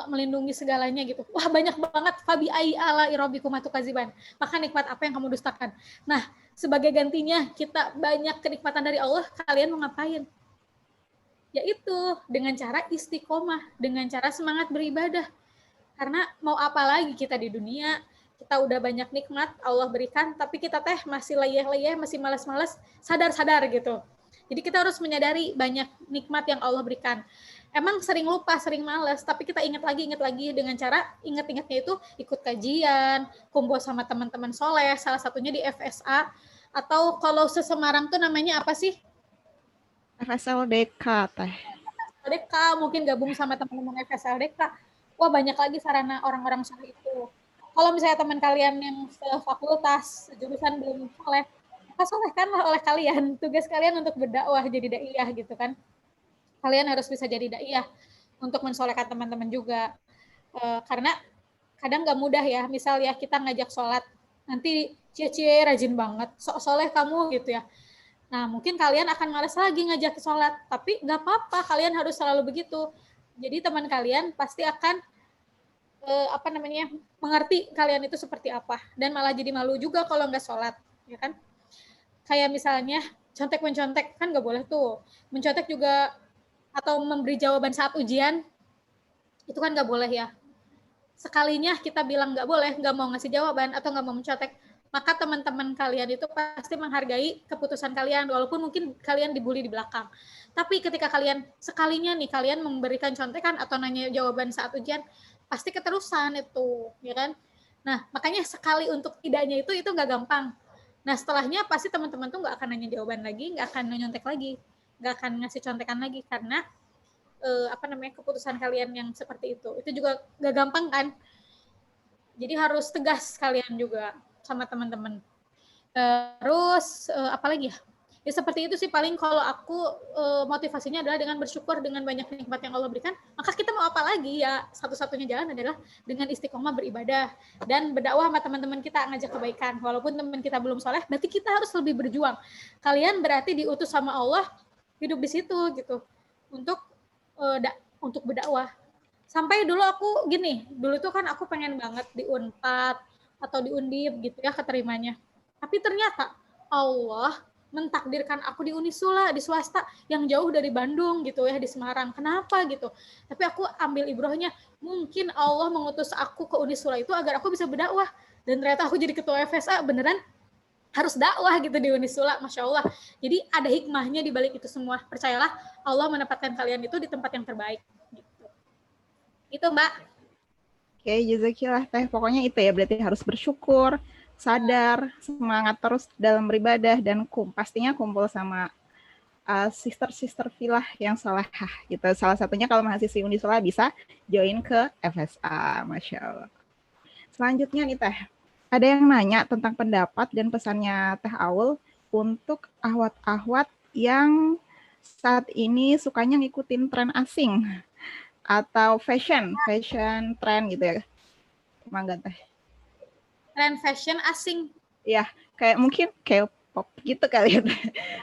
melindungi segalanya gitu. Wah banyak banget. Fabi ai ala irobikum kaziban. Maka nikmat apa yang kamu dustakan. Nah sebagai gantinya kita banyak kenikmatan dari Allah, kalian mau ngapain? Yaitu dengan cara istiqomah, dengan cara semangat beribadah. Karena mau apa lagi kita di dunia, kita udah banyak nikmat Allah berikan, tapi kita teh masih leyeh-leyeh, masih malas-malas, sadar-sadar gitu. Jadi kita harus menyadari banyak nikmat yang Allah berikan. Emang sering lupa, sering malas, tapi kita ingat lagi dengan cara ingat-ingatnya itu ikut kajian, kumpul sama teman-teman soleh, salah satunya di FSA, atau kalau sesemarang tuh namanya apa sih? FSLDK teh. FSLDK, mungkin gabung sama teman-teman FSLDK. Wah banyak lagi sarana orang-orang soleh itu. Kalau misalnya teman kalian yang sefakultas, jurusan belum soleh, maka solehkanlah oleh kalian. Tugas kalian untuk berdakwah jadi daiyah gitu kan. Kalian harus bisa jadi daiyah untuk mensolehkan teman-teman juga. Karena kadang nggak mudah ya. Misal ya kita ngajak sholat, nanti cie-cie rajin banget, sok soleh kamu gitu ya. Nah mungkin kalian akan malas lagi ngajak sholat, tapi nggak apa-apa, kalian harus selalu begitu. Jadi teman kalian pasti akan mengerti kalian itu seperti apa, dan malah jadi malu juga kalau nggak sholat, ya kan? Kayak misalnya contek mencontek kan nggak boleh tuh, mencontek juga atau memberi jawaban saat ujian itu kan nggak boleh ya. Sekalinya kita bilang nggak boleh, nggak mau ngasih jawaban atau nggak mau mencontek, maka teman-teman kalian itu pasti menghargai keputusan kalian, walaupun mungkin kalian dibully di belakang. Tapi ketika kalian sekalinya nih kalian memberikan contekan atau nanya jawaban saat ujian, pasti keterusan itu, ya kan? Nah, makanya sekali untuk tidaknya itu nggak gampang. Nah, setelahnya pasti teman-teman tuh nggak akan nanya jawaban lagi, nggak akan nyontek lagi, nggak akan ngasih contekan lagi, karena keputusan kalian yang seperti itu juga nggak gampang kan. Jadi harus tegas kalian juga sama teman-teman. Terus apalagi ya? Ya seperti itu sih paling kalau aku motivasinya adalah dengan bersyukur dengan banyak nikmat yang Allah berikan, maka kita mau apa lagi ya, satu-satunya jalan adalah dengan istiqomah beribadah dan berdakwah sama teman-teman kita, ngajak kebaikan. Walaupun teman kita belum soleh, berarti kita harus lebih berjuang. Kalian berarti diutus sama Allah hidup di situ gitu untuk berdakwah. Sampai dulu aku gini, dulu tuh kan aku pengen banget di Unpad atau di Undip gitu ya keterimanya. Tapi ternyata Allah mentakdirkan aku di Unisula, di swasta yang jauh dari Bandung gitu ya, di Semarang. Kenapa gitu? Tapi aku ambil ibrohnya, mungkin Allah mengutus aku ke Unisula itu agar aku bisa berdakwah. Dan ternyata aku jadi ketua FSA, beneran harus dakwah gitu di Unisula, Masya Allah. Jadi ada hikmahnya di balik itu semua. Percayalah, Allah menempatkan kalian itu di tempat yang terbaik. Gitu. Itu Mbak. Oke, jazakillah teh. Pokoknya itu ya, berarti harus bersyukur, sadar, semangat terus dalam beribadah, dan pastinya kumpul sama sister-sister filah yang salehah gitu. Salah satunya kalau mahasiswi Unisula bisa join ke FSA, Masya Allah. Selanjutnya nih Teh, ada yang nanya tentang pendapat dan pesannya Teh Aul untuk ahwat-ahwat yang saat ini sukanya ngikutin tren asing atau fashion tren gitu ya. Mangga Teh. Tren fashion asing. Ya, kayak mungkin K-pop gitu kali ya.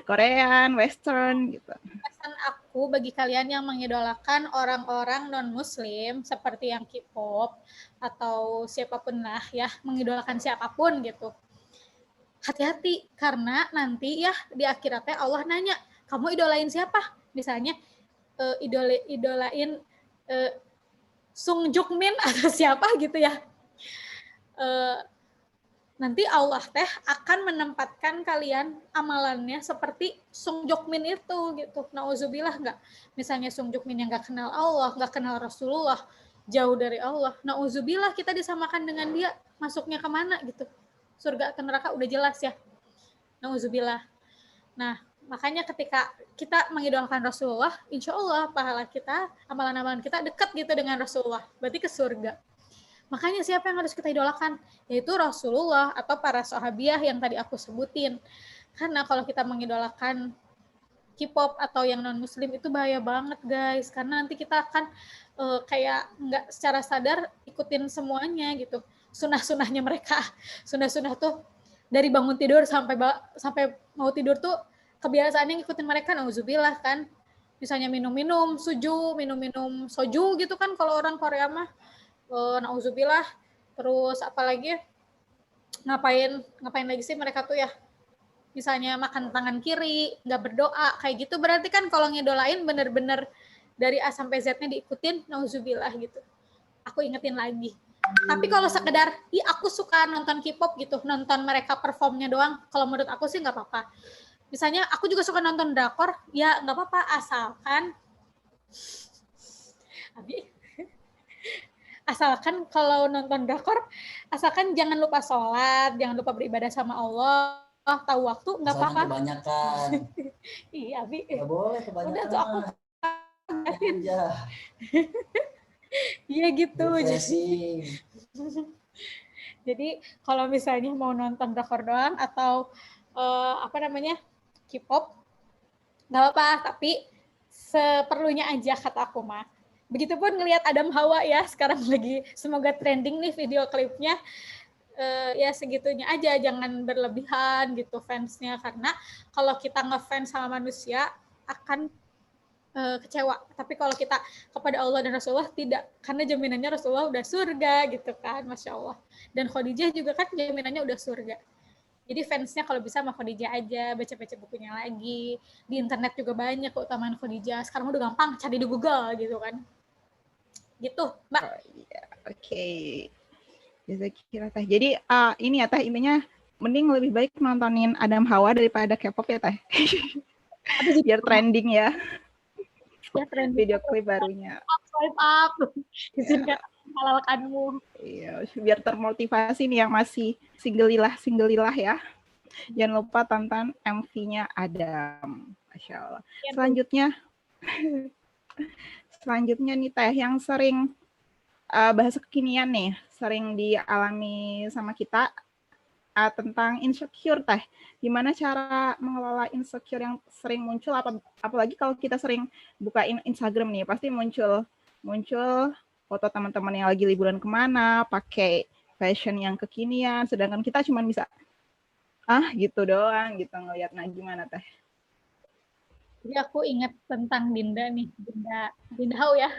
Korean, western gitu. Pesan aku, bagi kalian yang mengidolakan orang-orang non-muslim seperti yang K-pop atau siapapun lah ya, mengidolakan siapapun gitu. Hati-hati, karena nanti ya di akhiratnya Allah nanya, kamu idolain siapa? Misalnya idolain Sung Jukmin atau siapa gitu ya. Nanti Allah teh akan menempatkan kalian amalannya seperti Sung Jukmin itu gitu. Nauzubillah, nggak misalnya Sung Jukmin yang nggak kenal Allah, nggak kenal Rasulullah, jauh dari Allah. Nauzubillah kita disamakan dengan dia, masuknya kemana gitu? Surga atau neraka udah jelas ya. Nauzubillah. Nah, makanya ketika kita mengidolakan Rasulullah, insya Allah pahala kita, amalan-amalan kita dekat gitu dengan Rasulullah. Berarti ke surga. Makanya siapa yang harus kita idolakan? Yaitu Rasulullah atau para sahabiah yang tadi aku sebutin. Karena kalau kita mengidolakan K-pop atau yang non-muslim itu bahaya banget guys. Karena nanti kita akan kayak nggak secara sadar ikutin semuanya gitu. Sunah-sunahnya mereka. Sunah-sunah tuh dari bangun tidur sampai mau tidur tuh kebiasaannya ngikutin mereka. Nauzubillah kan. Misalnya minum-minum suju, minum-minum soju gitu kan kalau orang Korea mah. Nauzubillah. Terus apalagi ngapain lagi sih mereka tuh ya, misalnya makan tangan kiri, nggak berdoa kayak gitu, berarti kan kalau ngidolain bener-bener dari A sampai Z-nya diikutin. Nauzubillah gitu. Aku ingetin lagi. Tapi kalau sekedar aku suka nonton K-pop gitu, nonton mereka performnya doang, kalau menurut aku sih nggak apa-apa. Misalnya aku juga suka nonton drakor, ya nggak apa-apa, asalkan kalau nonton drakor, asalkan jangan lupa sholat, jangan lupa beribadah sama Allah, tahu waktu, nggak apa-apa. Kebanyakan. Iya, Bi. Nggak boleh kebanyakan. Udah tuh aku iya gitu. Jadi kalau misalnya mau nonton drakor doang atau K-pop, nggak apa-apa, tapi seperlunya aja kata aku mah. Begitupun ngelihat Adam Hawa ya, sekarang lagi semoga trending nih video klipnya. Ya segitunya aja, jangan berlebihan gitu fansnya, karena kalau kita ngefans sama manusia akan kecewa. Tapi kalau kita kepada Allah dan Rasulullah tidak, karena jaminannya Rasulullah udah surga gitu kan, Masya Allah. Dan Khadijah juga kan jaminannya udah surga. Jadi fansnya kalau bisa sama Khadijah aja, baca-baca bukunya lagi. Di internet juga banyak keutamaan Khadijah. Sekarang udah gampang cari di Google gitu kan. Gitu, Mbak. Oh, iya. Oke. Jazakillah Teh. Jadi ini ya Teh, intinya mending lebih baik nontonin Adam Hawa daripada K-pop ya Teh. Biar trending ya. Ya trending. Video klip barunya. Swipe up. Izinkan halalkanmu. Iya, biar termotivasi nih yang masih single-ilah ya. Jangan lupa tonton MV-nya Adam. Masya Allah. Selanjutnya nih Teh, yang sering bahasa kekinian nih, sering dialami sama kita tentang insecure Teh. Gimana cara mengelola insecure yang sering muncul, apalagi kalau kita sering bukain Instagram nih, pasti muncul foto teman-teman yang lagi liburan kemana, pakai fashion yang kekinian, sedangkan kita cuma bisa gitu doang gitu ngelihat. Nah gimana Teh? Jadi aku ingat tentang Dinda nih, Dinda Hau ya.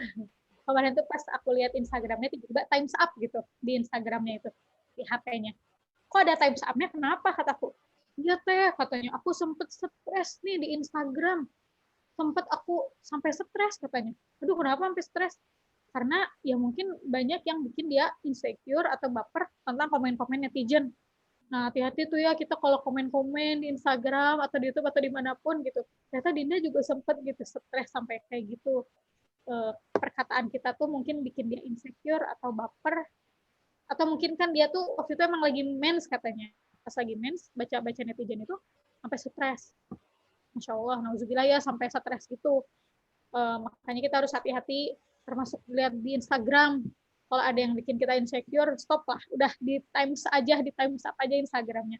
Kemarin tuh pas aku lihat Instagramnya, tiba-tiba times up gitu di Instagramnya itu, di HP-nya. Kok ada times up-nya, kenapa kataku? Iya Teh, katanya aku sempet stres nih di Instagram. Aku sampai stres katanya. Aduh kenapa sampai stres? Karena ya mungkin banyak yang bikin dia insecure atau baper tentang komen-komen netizen. Nah, hati-hati tuh ya kita kalau komen-komen di Instagram atau di YouTube atau dimanapun gitu. Ternyata Dinda juga sempet gitu stres sampai kayak gitu. Perkataan kita tuh mungkin bikin dia insecure atau baper. Atau mungkin kan dia tuh waktu itu emang lagi mens katanya. Pas lagi mens, baca-baca netizen itu sampai stres. Masya Allah, nauzubillah ya sampai stres gitu. Makanya kita harus hati-hati, termasuk lihat di Instagram. Kalau ada yang bikin kita insecure, stop lah. Udah di times up aja Instagramnya.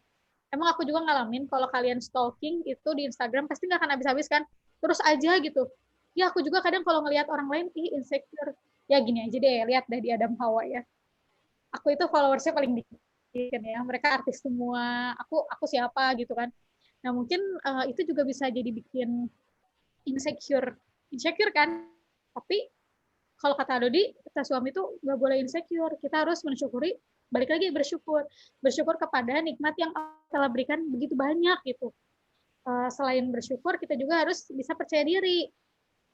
Emang aku juga ngalamin kalau kalian stalking itu di Instagram pasti nggak akan habis-habis kan. Terus aja gitu. Ya aku juga kadang kalau ngelihat orang lain, insecure. Ya gini aja deh, lihat deh di Adam Hawa ya. Aku itu followersnya paling dikit ya. Mereka artis semua. Aku siapa gitu kan. Nah mungkin itu juga bisa jadi bikin insecure insecure kan. Tapi kalau kata Dodi, kita suami tuh nggak boleh insecure. Kita harus mensyukuri, balik lagi bersyukur. Bersyukur kepada nikmat yang Allah telah berikan begitu banyak gitu. Selain bersyukur, kita juga harus bisa percaya diri.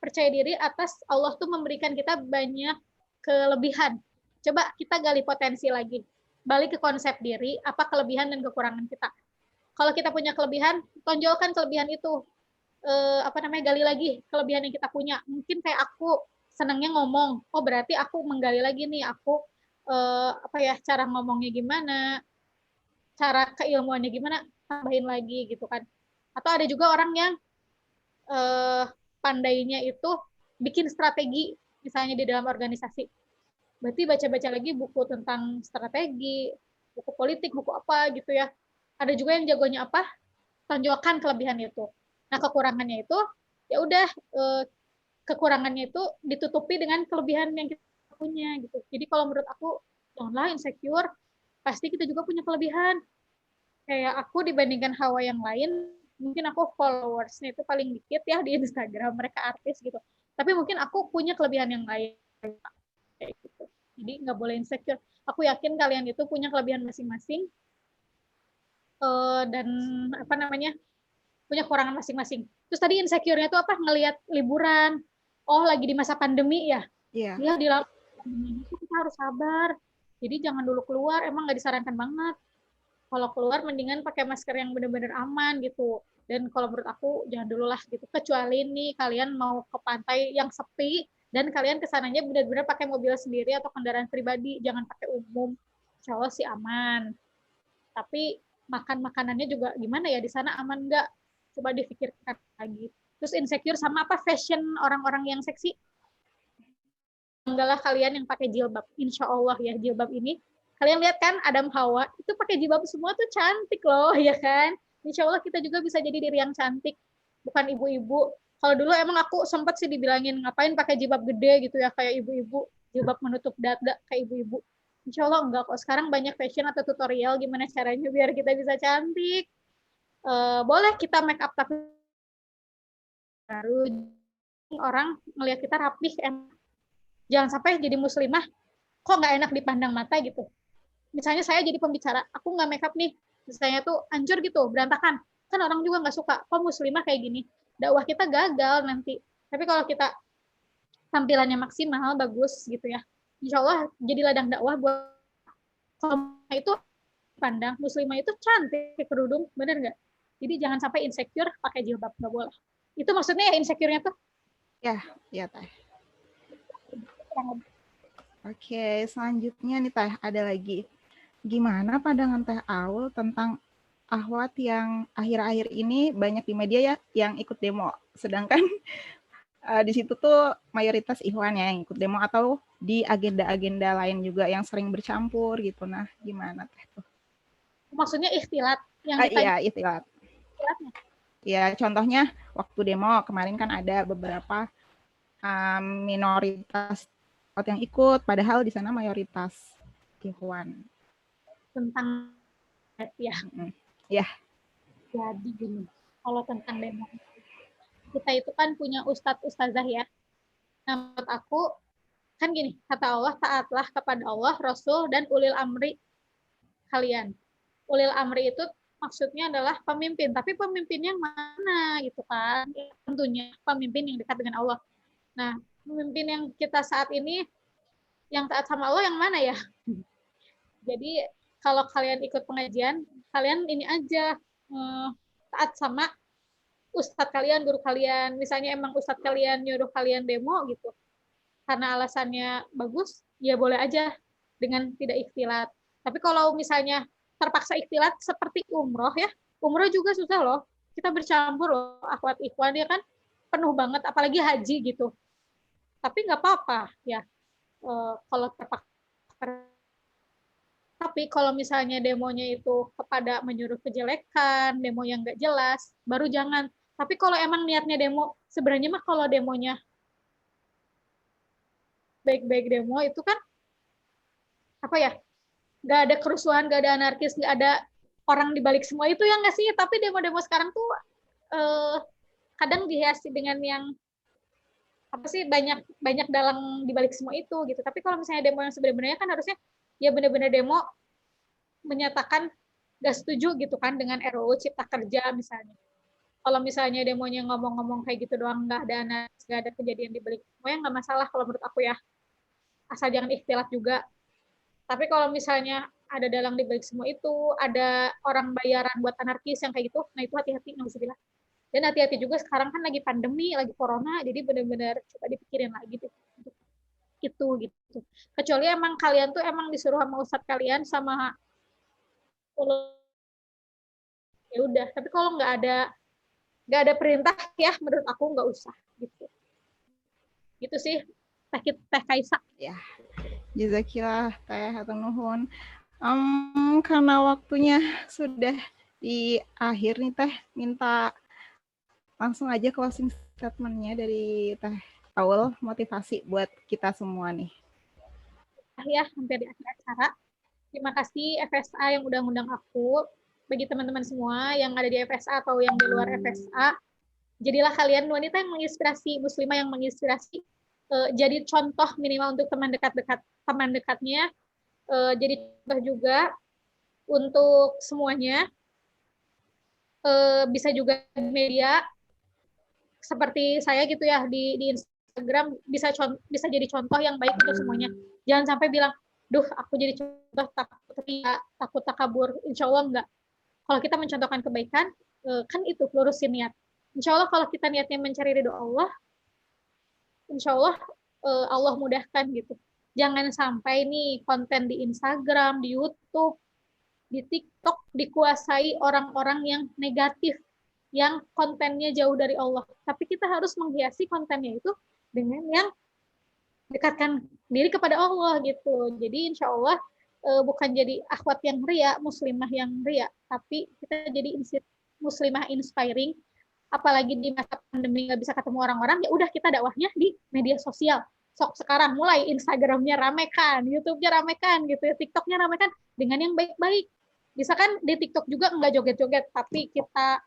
Percaya diri atas Allah tuh memberikan kita banyak kelebihan. Coba kita gali potensi lagi. Balik ke konsep diri, apa kelebihan dan kekurangan kita. Kalau kita punya kelebihan, tonjolkan kelebihan itu. Gali lagi kelebihan yang kita punya. Mungkin kayak aku senangnya ngomong, oh berarti aku menggali lagi nih, aku cara ngomongnya gimana, cara keilmuannya gimana, tambahin lagi gitu kan. Atau ada juga orang yang pandainya itu bikin strategi, misalnya di dalam organisasi. Berarti baca-baca lagi buku tentang strategi, buku politik, buku apa gitu ya. Ada juga yang jagonya apa, tonjolkan kelebihan itu. Nah kekurangannya itu, ya udah kekurangannya itu ditutupi dengan kelebihan yang kita punya gitu. Jadi kalau menurut aku, janganlah insecure, pasti kita juga punya kelebihan. Kayak aku dibandingkan Hawa yang lain, mungkin aku followersnya itu paling dikit ya di Instagram, mereka artis gitu. Tapi mungkin aku punya kelebihan yang lain. Kayak gitu. Jadi nggak boleh insecure. Aku yakin kalian itu punya kelebihan masing-masing dan punya kekurangan masing-masing. Terus tadi insecure-nya itu apa? Ngelihat liburan. Oh, lagi di masa pandemi ya? Iya. Yeah. Di pandemi itu kita harus sabar. Jadi jangan dulu keluar, emang nggak disarankan banget. Kalau keluar mendingan pakai masker yang benar-benar aman gitu. Dan kalau menurut aku jangan dulu lah gitu. Kecuali nih kalian mau ke pantai yang sepi dan kalian kesananya benar-benar pakai mobil sendiri atau kendaraan pribadi, jangan pakai umum. Insya Allah sih aman. Tapi makanannya juga gimana ya, di sana aman nggak? Coba difikirkan lagi. Terus insecure sama apa, fashion orang-orang yang seksi. Enggaklah kalian yang pakai jilbab. Insya Allah ya jilbab ini. Kalian lihat kan Adam Hawa itu pakai jilbab semua tuh cantik loh ya kan. Insya Allah kita juga bisa jadi diri yang cantik. Bukan ibu-ibu. Kalau dulu emang aku sempat sih dibilangin ngapain pakai jilbab gede gitu ya kayak ibu-ibu. Jilbab menutup dada kayak ibu-ibu. Insya Allah enggak kok. Sekarang banyak fashion atau tutorial gimana caranya biar kita bisa cantik. Boleh kita make up tapi baru orang ngelihat kita rapih, jangan sampai jadi muslimah kok nggak enak dipandang mata gitu. Misalnya saya jadi pembicara, aku nggak make up nih, misalnya tuh hancur gitu, berantakan, kan orang juga nggak suka, kok muslimah kayak gini, dakwah kita gagal nanti. Tapi kalau kita tampilannya maksimal, bagus gitu ya, insya Allah jadi ladang dakwah buat kalau itu pandang muslimah itu cantik kerudung, bener nggak? Jadi jangan sampai insecure pakai jilbab, nggak boleh. Itu maksudnya ya insecure-nya tuh? Ya Teh. Oke, selanjutnya nih Teh, ada lagi. Gimana pandangan Teh Aul tentang akhwat yang akhir-akhir ini banyak di media ya yang ikut demo, sedangkan di situ tuh mayoritas ikhwan ya yang ikut demo atau di agenda-agenda lain juga yang sering bercampur gitu. Nah, gimana Teh tuh? Maksudnya ikhtilat yang iya, ikhtilat. Ya, contohnya waktu demo kemarin kan ada beberapa minoritas yang ikut, padahal di sana mayoritas ikhwan. Tentang ya. Ya. Jadi gini, kalau tentang demo, kita itu kan punya ustadz-ustazah ya. Nah, menurut aku, kan gini, kata Allah, taatlah kepada Allah, Rasul, dan ulil amri kalian. Ulil amri itu maksudnya adalah pemimpin, tapi pemimpin yang mana gitu kan? Ya, tentunya pemimpin yang dekat dengan Allah. Nah, pemimpin yang kita saat ini yang taat sama Allah yang mana ya? Jadi kalau kalian ikut pengajian, kalian ini aja taat sama ustadz kalian, guru kalian. Misalnya emang ustadz kalian nyuruh kalian demo gitu, karena alasannya bagus, ya boleh aja dengan tidak ikhtilat. Tapi kalau misalnya terpaksa ikhtilat seperti umroh ya, umroh juga susah loh. Kita bercampur loh, akhwat ikhwan ya kan, penuh banget, apalagi haji gitu. Tapi nggak apa-apa ya, kalau terpaksa. Tapi kalau misalnya demonya itu kepada menyuruh kejelekan, demo yang nggak jelas, baru jangan. Tapi kalau emang niatnya demo, sebenarnya mah kalau demonya baik-baik demo itu kan apa ya, nggak ada kerusuhan, nggak ada anarkis, nggak ada orang di balik semua itu ya nggak sih? Tapi demo-demo sekarang tuh kadang dihiasi dengan yang apa sih banyak dalang di balik semua itu gitu. Tapi kalau misalnya demo yang sebenarnya kan harusnya ya benar-benar demo menyatakan gak setuju gitu kan dengan RUU Cipta Kerja misalnya. Kalau misalnya demonya ngomong-ngomong kayak gitu doang, nggak ada kejadian di balik semuanya, nggak masalah kalau menurut aku ya. Asal jangan ikhtilat juga. Tapi kalau misalnya ada dalang di balik semua itu, ada orang bayaran buat anarkis yang kayak gitu, nah itu hati-hati, nggak bisa bilang. Dan hati-hati juga sekarang kan lagi pandemi, lagi corona, jadi benar-benar coba dipikirin lagi deh. Itu gitu. Kecuali emang kalian tuh emang disuruh sama ustadz kalian sama ya udah. Tapi kalau nggak ada perintah ya menurut aku nggak usah gitu. Gitu sih Teh Kaisa. Ya, jazakillah Teh atau nuhun. Karena waktunya sudah di akhir nih Teh, minta langsung aja closing statement-nya dari Teh Aul, motivasi buat kita semua nih. Ya, hampir di akhir acara. Terima kasih FSA yang udah ngundang aku. Bagi teman-teman semua yang ada di FSA atau yang di luar FSA, jadilah kalian wanita yang menginspirasi, muslimah yang menginspirasi. Jadi contoh minimal untuk teman dekatnya. Jadi contoh juga untuk semuanya. Bisa juga di media seperti saya gitu ya di Instagram bisa jadi contoh yang baik untuk semuanya. Jangan sampai bilang, duh aku jadi contoh takut takabur. Insya Allah enggak. Kalau kita mencontohkan kebaikan, kan itu lurusin niat. Insya Allah kalau kita niatnya mencari ridho Allah, insya Allah Allah mudahkan gitu. Jangan sampai nih konten di Instagram, di YouTube, di TikTok dikuasai orang-orang yang negatif, yang kontennya jauh dari Allah. Tapi kita harus menghiasi kontennya itu dengan yang dekatkan diri kepada Allah gitu. Jadi insya Allah bukan jadi akhwat yang ria, muslimah yang ria, tapi kita jadi muslimah inspiring. Apalagi di masa pandemi nggak bisa ketemu orang-orang, ya udah kita dakwahnya di media sosial. Sok sekarang mulai Instagramnya ramekan, YouTube-nya ramekan gitu, TikTok-nya ramekan dengan yang baik-baik. Bisa kan di TikTok juga nggak joget-joget, tapi kita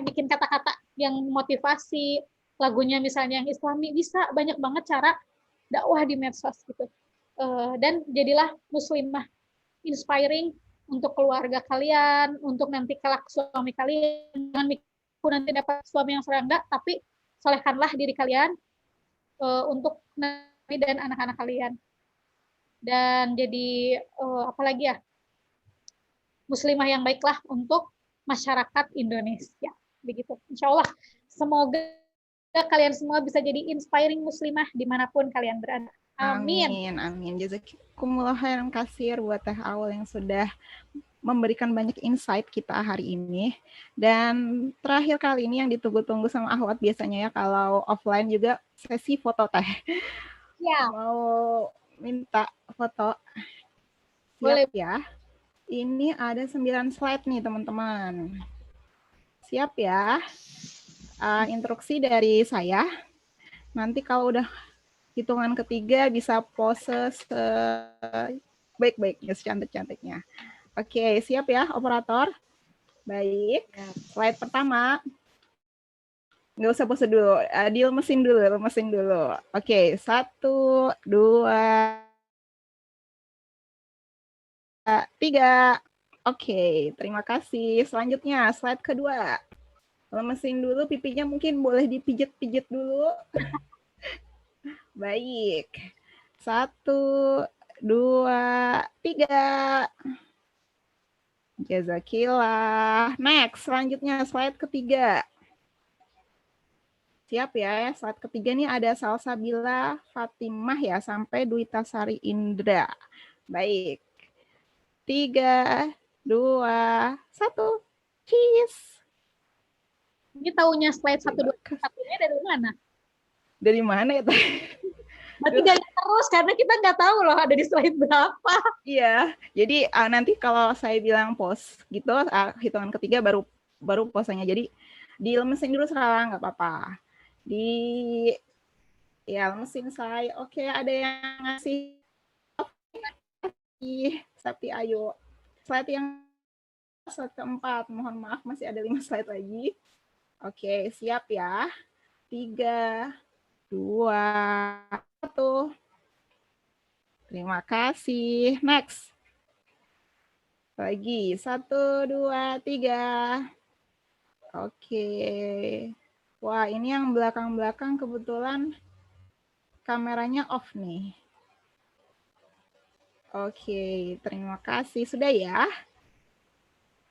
bikin kata-kata yang motivasi, lagunya misalnya yang Islami, bisa banyak banget cara dakwah di medsos gitu. Dan jadilah muslimah inspiring untuk keluarga kalian, untuk nanti kelak suami kalian. Jangan mikir nanti dapat suami yang serang enggak, tapi solehkanlah diri kalian untuk Nabi dan anak-anak kalian. Dan jadi apalagi ya, muslimah yang baiklah untuk masyarakat Indonesia. Begitu. Insya Allah. Semoga kalian semua bisa jadi inspiring muslimah dimanapun kalian berada. Amin. Amin. Jazakumullah khairan katsir buat Teh Aul yang sudah memberikan banyak insight kita hari ini. Dan terakhir kali ini yang ditunggu-tunggu sama Ahwat biasanya ya kalau offline juga sesi foto Teh. Ya. Mau minta foto. Siap boleh ya. Ini ada 9 slide nih teman-teman. Siap ya. Instruksi dari saya. Nanti kalau udah hitungan ketiga bisa pose baik-baiknya, secantik-cantiknya. Oke, siap ya operator? Baik. Slide pertama. Nggak usah pose dulu. Lemesin dulu. Oke, 1, 2, 3. Oke, terima kasih. Selanjutnya, slide kedua. Lemesin dulu, pipinya mungkin boleh dipijit-pijit dulu. Baik. 1, 2, 3. Jazakillah. Next, selanjutnya slide ketiga. Siap ya, slide ketiga nih ada Salsabila Fatimah ya, sampai Dwi Tasari Indra. Baik. 3, 2, 1. Cheese. Ini taunya slide 1, 2, 1-nya dari mana? Dari mana ya, Teh? Berarti gak terus, karena kita nggak tahu loh ada di slide berapa. Iya, jadi nanti kalau saya bilang pause gitu, hitungan ketiga baru posenya. Jadi dilemesin dulu sekarang, nggak apa-apa. Lemesin saya. Oke, ada yang ngasih. Sakti ayo. Slide keempat. Mohon maaf, masih ada 5 slide lagi. Oke, siap ya. 3, 2, 1. Terima kasih. Next. Lagi. 1, 2, 3. Oke. Wah, ini yang belakang-belakang kebetulan kameranya off nih. Oke, terima kasih. Sudah ya?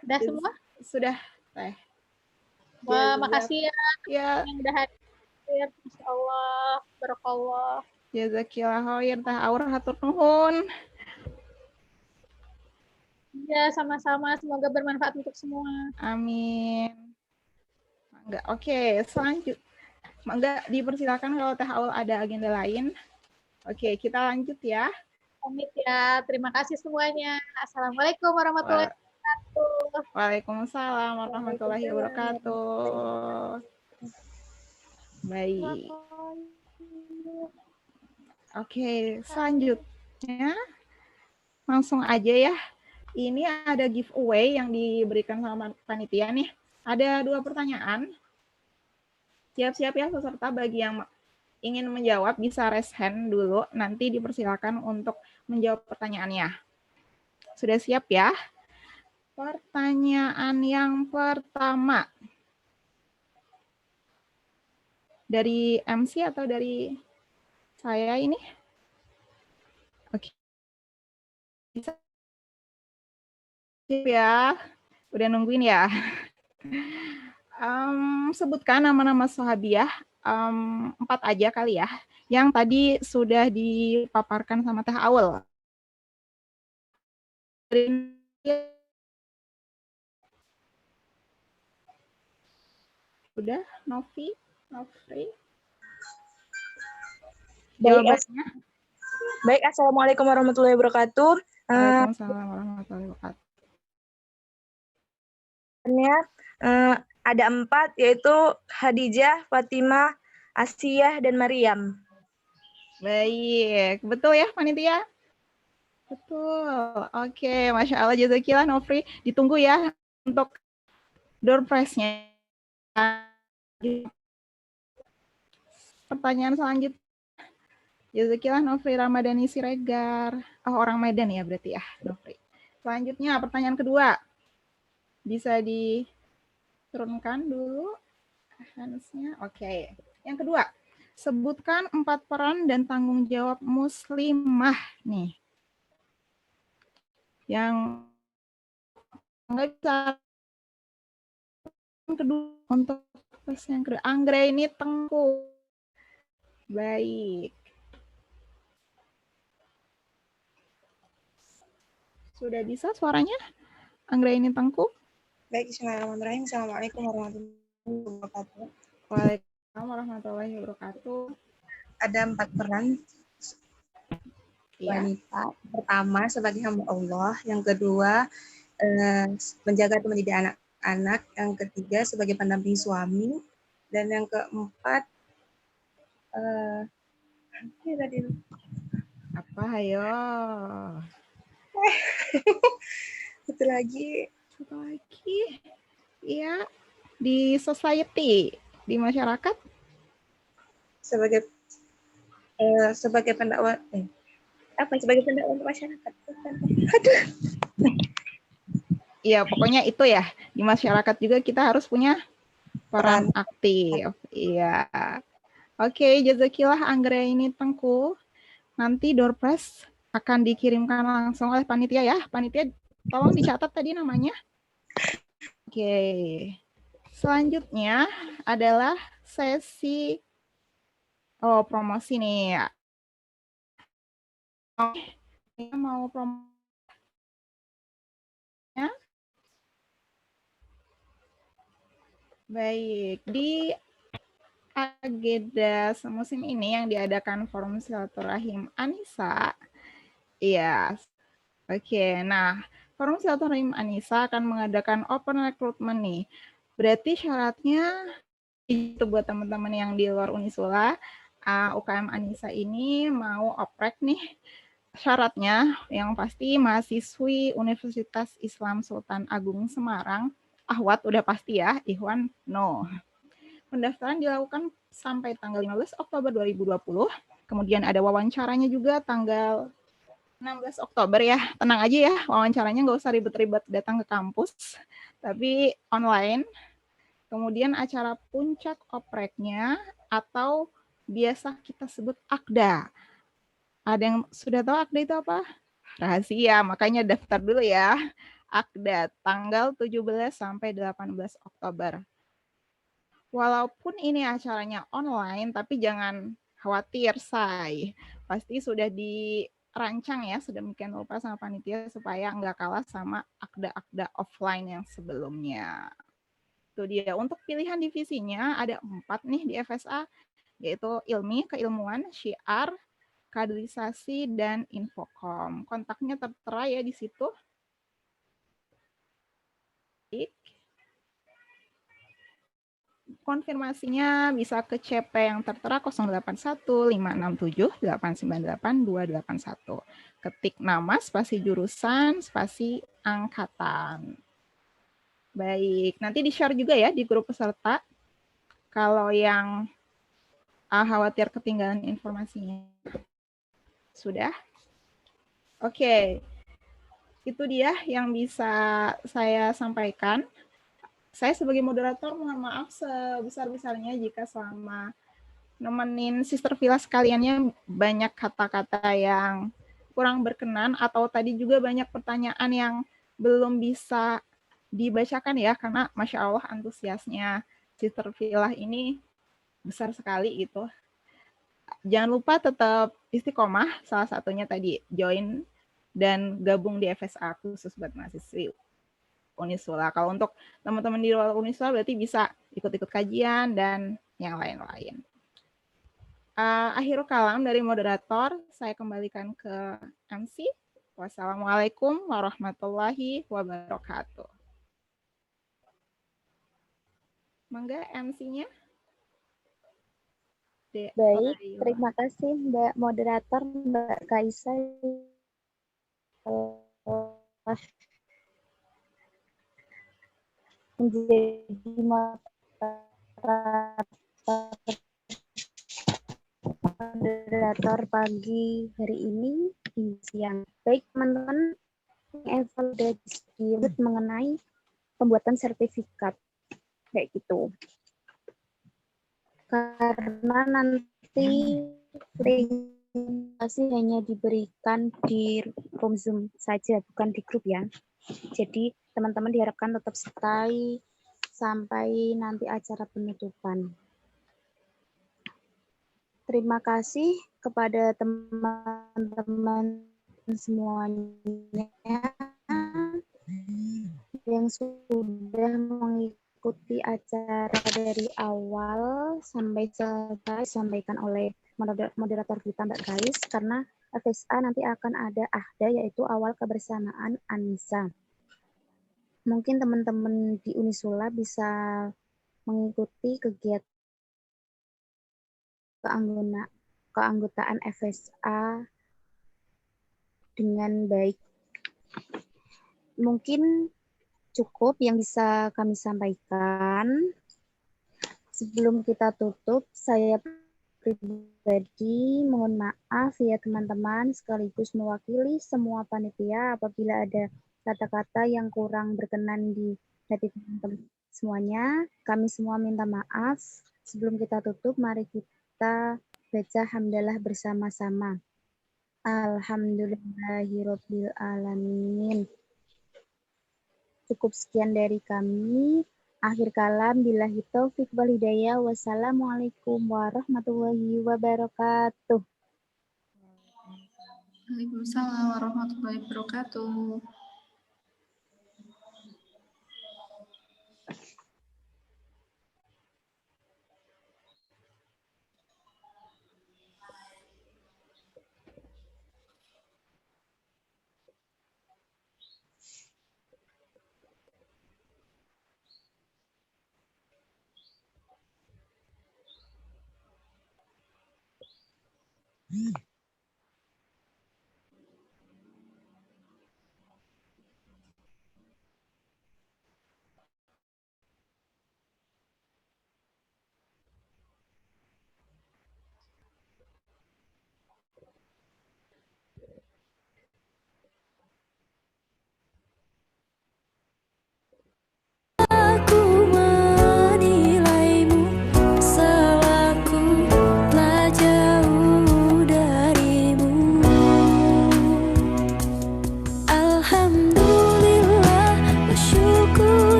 Udah semua? Sudah, Teh. Wah, makasih ya Ya, yang udah hadir. Masya Allah, barakallah. jazakillah khair Teh Aur, hatur nuhun. Ya, sama-sama. Semoga bermanfaat untuk semua. Amin. Enggak, oke, selanjutnya. Enggak, dipersilakan kalau Teh Aul ada agenda lain. Oke, kita lanjut ya. Pamit ya. Terima kasih semuanya. Assalamualaikum warahmatullahi wabarakatuh. Waalaikumsalam warahmatullahi wabarakatuh. Baik. Oke, selanjutnya langsung aja ya. Ini ada giveaway yang diberikan sama panitia nih. Ada 2 pertanyaan. Siap-siap ya peserta, bagi yang ingin menjawab bisa raise hand dulu, nanti dipersilakan untuk menjawab pertanyaannya. Sudah siap ya? Pertanyaan yang pertama. Dari MC atau dari saya ini? Oke. Bisa ya? Udah nungguin ya? Sebutkan nama-nama sahabiah, 4 aja kali ya, yang tadi sudah dipaparkan sama Teh Aul. Udah, Novi? Jawabannya? Baik, Assalamualaikum warahmatullahi wabarakatuh. Waalaikumsalam warahmatullahi wabarakatuh. Ada 4, yaitu Khadijah, Fatimah, Asiyah, dan Maryam. Baik, betul ya panitia? Betul. Oke, Masya Allah, jazakillah Nofri. Ditunggu ya untuk door prize-nya. Pertanyaan selanjutnya. Jazakillah Nofri Ramadhani Siregar. Oh, orang Medan ya berarti ya, Nofri. Selanjutnya, pertanyaan kedua. Bisa diturunkan dulu handsnya. Oke. Yang kedua, sebutkan 4 peran dan tanggung jawab muslimah nih. Yang nggak bisa kedua, untuk yang kedua, Anggraini Tengku. Baik. Sudah bisa suaranya? Anggraini Tengku? Baik, bismillahirrahmanirrahim. Assalamualaikum warahmatullahi wabarakatuh. Waalaikumsalam warahmatullahi wabarakatuh. Ada 4 peran wanita. Pertama, sebagai hamba Allah. Yang kedua, menjaga dan mendidik anak-anak. Yang ketiga, sebagai pendamping suami. Dan yang keempat, apa ayo? Satu lagi. Iya, di society, di masyarakat. Sebagai pendakwah, sebagai pendakwah untuk masyarakat. Aduh. Iya, pokoknya itu ya. Di masyarakat juga kita harus punya peran aktif. Iya. Oke, jazakillah Anggraini Tengku. Nanti door prize akan dikirimkan langsung oleh panitia ya. Panitia tolong dicatat tadi namanya. Oke. Selanjutnya adalah sesi promosi nih. Mau promosi. Baik, di agenda semusim ini yang diadakan Forum Silaturahim Anissa. Iya. Oke, nah Forum Silaturahim Anissa akan mengadakan open recruitment nih. Berarti syaratnya itu buat teman-teman yang di luar Unisula, UKM Anissa ini mau oprek nih. Syaratnya yang pasti mahasiswi Universitas Islam Sultan Agung Semarang. Ahwat udah pasti ya, Ikhwan no. Pendaftaran dilakukan sampai tanggal 15 Oktober 2020. Kemudian ada wawancaranya juga tanggal 16 Oktober ya. Tenang aja ya, wawancaranya nggak usah ribet-ribet datang ke kampus, tapi online. Kemudian acara puncak opreknya atau biasa kita sebut akda. Ada yang sudah tahu akda itu apa? Rahasia, makanya daftar dulu ya. Akda tanggal 17 sampai 18 Oktober. Walaupun ini acaranya online, tapi jangan khawatir, say. Pasti sudah dirancang ya, sedemikian rupa sama panitia supaya nggak kalah sama akda-akda offline yang sebelumnya. Itu dia. Untuk pilihan divisinya ada 4 nih di FSA, yaitu ilmi, keilmuan, syiar, kaderisasi, dan infokom. Kontaknya tertera ya di situ. Konfirmasinya bisa ke CP yang tertera 081 567 898 281. Ketik nama, spasi jurusan, spasi angkatan. Baik, nanti di-share juga ya di grup peserta. Kalau yang khawatir ketinggalan informasinya. Sudah? Oke. Itu dia yang bisa saya sampaikan. Saya sebagai moderator mohon maaf sebesar-besarnya jika selama nemenin Sister Villa sekaliannya banyak kata-kata yang kurang berkenan atau tadi juga banyak pertanyaan yang belum bisa dibacakan ya, karena Masya Allah antusiasnya Sister Villa ini besar sekali gitu. Jangan lupa tetap istiqomah, salah satunya tadi join dan gabung di FSA khusus buat mahasiswi Unisula. Kalau untuk teman-teman di luar Unisula berarti bisa ikut-ikut kajian dan yang lain-lain. Akhirul kalam dari moderator, saya kembalikan ke MC. Wassalamualaikum warahmatullahi wabarakatuh. Mangga MC-nya. Baik, terima kasih Mbak Moderator, Mbak Kaisa. Menjadi moderator pagi hari ini di siang. Baik teman-teman, evaluasi mengenai pembuatan sertifikat kayak gitu. Karena nanti presentasi hanya diberikan di room Zoom saja, bukan di grup ya. Jadi teman-teman diharapkan tetap stay sampai nanti acara penutupan. Terima kasih kepada teman-teman semuanya yang sudah mengikuti acara dari awal sampai selesai disampaikan oleh moderator kita Mbak Kais, karena FSA nanti akan ada AHDA, yaitu awal kebersamaan Anissa. Mungkin teman-teman di Unisula bisa mengikuti kegiatan keanggotaan FSA dengan baik. Mungkin cukup yang bisa kami sampaikan. Sebelum kita tutup, saya pribadi mohon maaf ya teman-teman, sekaligus mewakili semua panitia apabila ada kata-kata yang kurang berkenan di hati teman-teman semuanya. Kami semua minta maaf. Sebelum kita tutup, mari kita baca hamdalah bersama-sama. Alhamdulillahirabbil alamin. Cukup sekian dari kami. Akhir kalam, billahi taufik wal hidayah. Wassalamualaikum warahmatullahi wabarakatuh. Waalaikumsalam warahmatullahi wabarakatuh.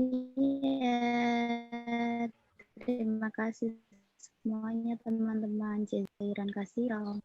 Iya, terima kasih semuanya teman-teman. Jazairan kasiran.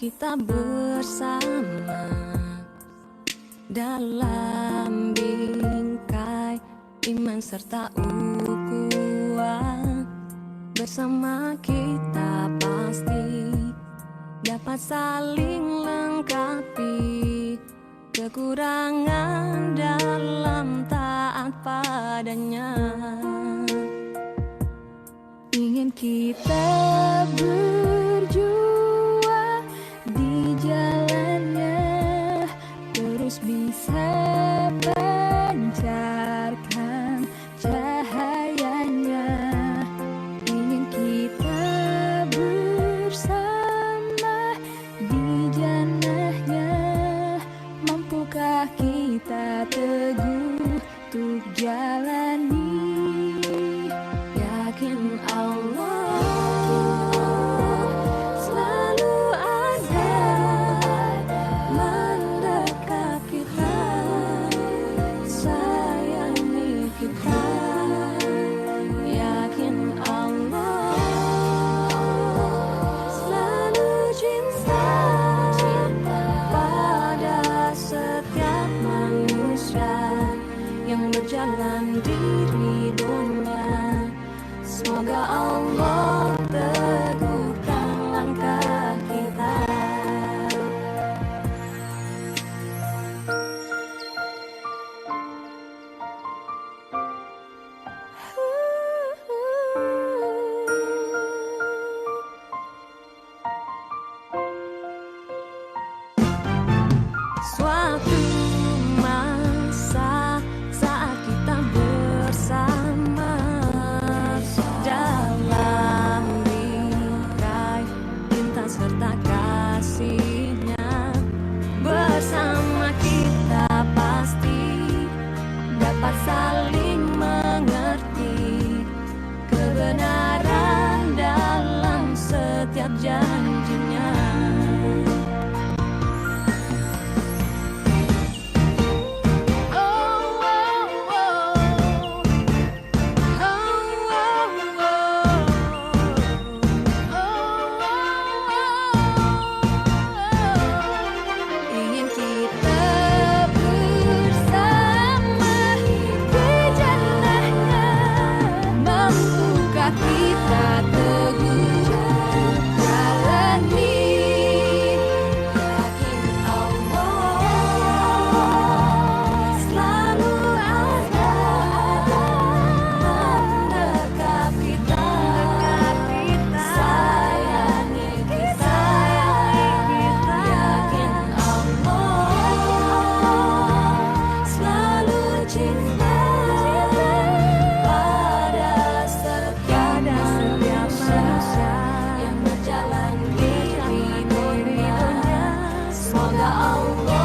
kita bersama dalam bingkai iman serta ukhuwah. Bersama kita pasti dapat saling lengkapi kekurangan dalam taat padanya. Ingin kita berjuang di jalannya, terus bisa pancarkan cahayanya. Ingin kita bersama di jannahnya, mampukah kita teguh untuk jalani? Yakin Allah selalu ada mendekat kita, sayangi kita. Yakin Allah selalu cinta pada setiap manusia yang berjalan di ridhonya. Semoga Allah teguhkan langkah kita. Suatu masa saat kita bersama dalam bingkai cinta serta kasihnya, bersama kita pasti dapat saling mengerti kebenaran dalam setiap janjinya. Ingin kita bersama di jannahnya, mampukah kita teguh jalani? Yakin Allah selalu ada mendekat kita, sayangi kita. Yakin Allah selalu cinta pada setiap manusia yang berjalan di ridhonya. Semoga Allah